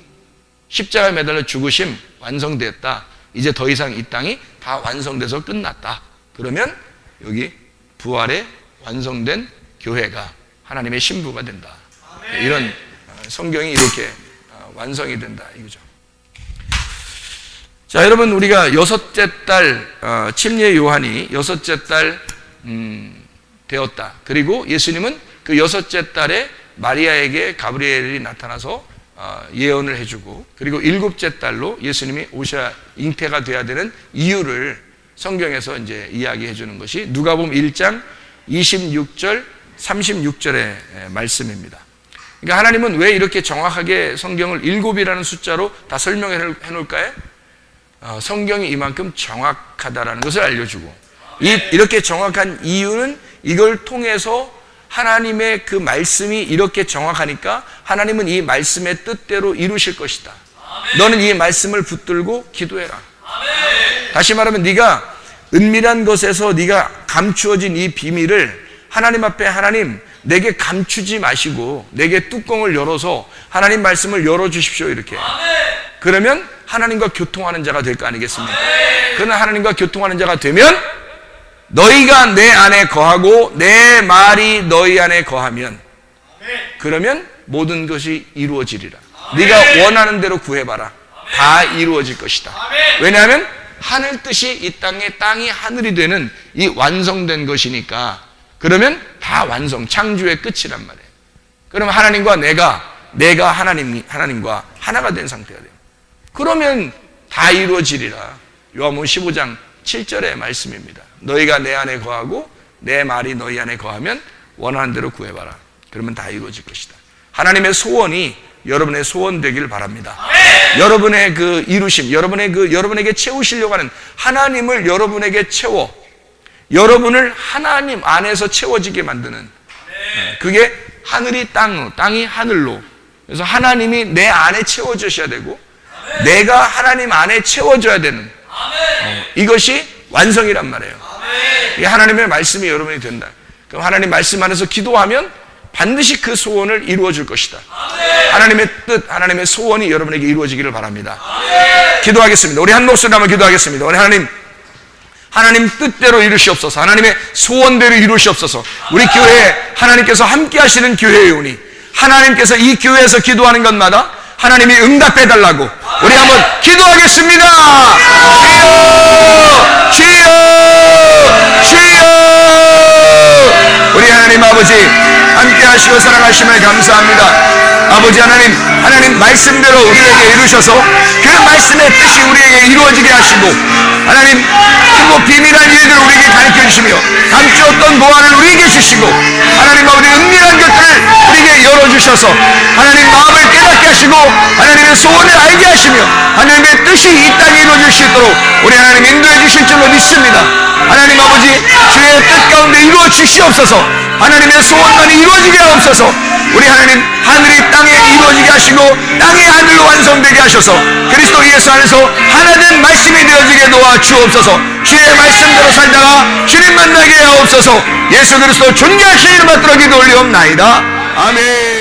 십자가에 매달려 죽으심 완성되었다. 이제 더 이상 이 땅이 다 완성돼서 끝났다. 그러면 여기 부활의 완성된 교회가 하나님의 신부가 된다. 이런 성경이 이렇게 완성이 된다 이거죠. 자, 여러분, 우리가 여섯째 달 침례 요한이 여섯째 달 되었다. 그리고 예수님은 그 여섯째 달에 마리아에게 가브리엘이 나타나서 예언을 해주고, 그리고 일곱째 달로 예수님이 오셔야 잉태가 돼야 되는 이유를 성경에서 이제 이야기해 주는 것이 누가복음 1장 26절 36절의 말씀입니다. 그러니까 하나님은 왜 이렇게 정확하게 성경을 일곱이라는 숫자로 다 설명해 놓을까요? 성경이 이만큼 정확하다라는 것을 알려주고, 이렇게 정확한 이유는 이걸 통해서 하나님의 그 말씀이 이렇게 정확하니까 하나님은 이 말씀의 뜻대로 이루실 것이다. 너는 이 말씀을 붙들고 기도해라. 다시 말하면 네가 은밀한 것에서 네가 감추어진 이 비밀을 하나님 앞에, 하나님 내게 감추지 마시고 내게 뚜껑을 열어서 하나님 말씀을 열어주십시오 이렇게. 그러면 하나님과 교통하는 자가 될 거 아니겠습니까? 그러나 하나님과 교통하는 자가 되면 너희가 내 안에 거하고 내 말이 너희 안에 거하면, 그러면 모든 것이 이루어지리라. 네가 원하는 대로 구해봐라. 다 이루어질 것이다. 왜냐하면 하늘 뜻이 이 땅이 하늘이 되는 이 완성된 것이니까. 그러면 다 완성, 창조의 끝이란 말이에요. 그러면 하나님과 내가 하나님과 하나가 된 상태가 돼요. 그러면 다 이루어지리라. 요한복음 15장 7절의 말씀입니다. 너희가 내 안에 거하고 내 말이 너희 안에 거하면 원하는 대로 구해봐라. 그러면 다 이루어질 것이다. 하나님의 소원이 여러분의 소원 되길 바랍니다. 여러분의 그 이루심, 여러분에게 채우시려고 하는 하나님을 여러분에게 채워, 여러분을 하나님 안에서 채워지게 만드는, 그게 하늘이 땅이 하늘로. 그래서 하나님이 내 안에 채워주셔야 되고 내가 하나님 안에 채워져야 되는, 이것이 완성이란 말이에요. 이게 하나님의 말씀이 여러분이 된다. 그럼 하나님 말씀 안에서 기도하면 반드시 그 소원을 이루어 줄 것이다. 하나님의 뜻, 하나님의 소원이 여러분에게 이루어지기를 바랍니다. 기도하겠습니다. 우리 한 목소리로 한번 기도하겠습니다. 우리 하나님 뜻대로 이루시옵소서. 하나님의 소원대로 이루시옵소서. 우리 교회에 하나님께서 함께 하시는 교회에 오니 하나님께서 이 교회에서 기도하는 것마다 하나님이 응답해 달라고 우리 한번 기도하겠습니다. 주여, 주여. 우리 하나님 아버지 함께 하시고 사랑하심을 감사합니다. 아버지 하나님 말씀대로 우리에게 이루셔서 그 말씀의 뜻이 우리에게 이루어지게 하시고, 하나님 크고 비밀한 일들을 우리에게 가르쳐 주시며 감추었던 보안을 우리에게 주시고, 하나님 아버지 은밀한 것들을 우리에게 열어주셔서 하나님 마음을 깨닫게 하시고 하나님의 소원을 알게 하시며 하나님의 뜻이 이 땅에 이루어질 수 있도록 우리 하나님 인도해 주실 줄로 믿습니다. 하나님 아버지 주의 뜻 가운데 이루어 주시옵소서. 하나님의 소원만이 이루어지게 하옵소서. 우리 하나님 하늘이 땅에 이루어지게 하시고 땅이 하늘로 완성되게 하셔서 그리스도 예수 안에서 하나된 말씀이 되어지게 도와 주옵소서. 주의 말씀대로 살다가 주님 만나게 하옵소서. 예수 그리스도 존귀하신 이름 받들어 기도 올리옵나이다. 아멘.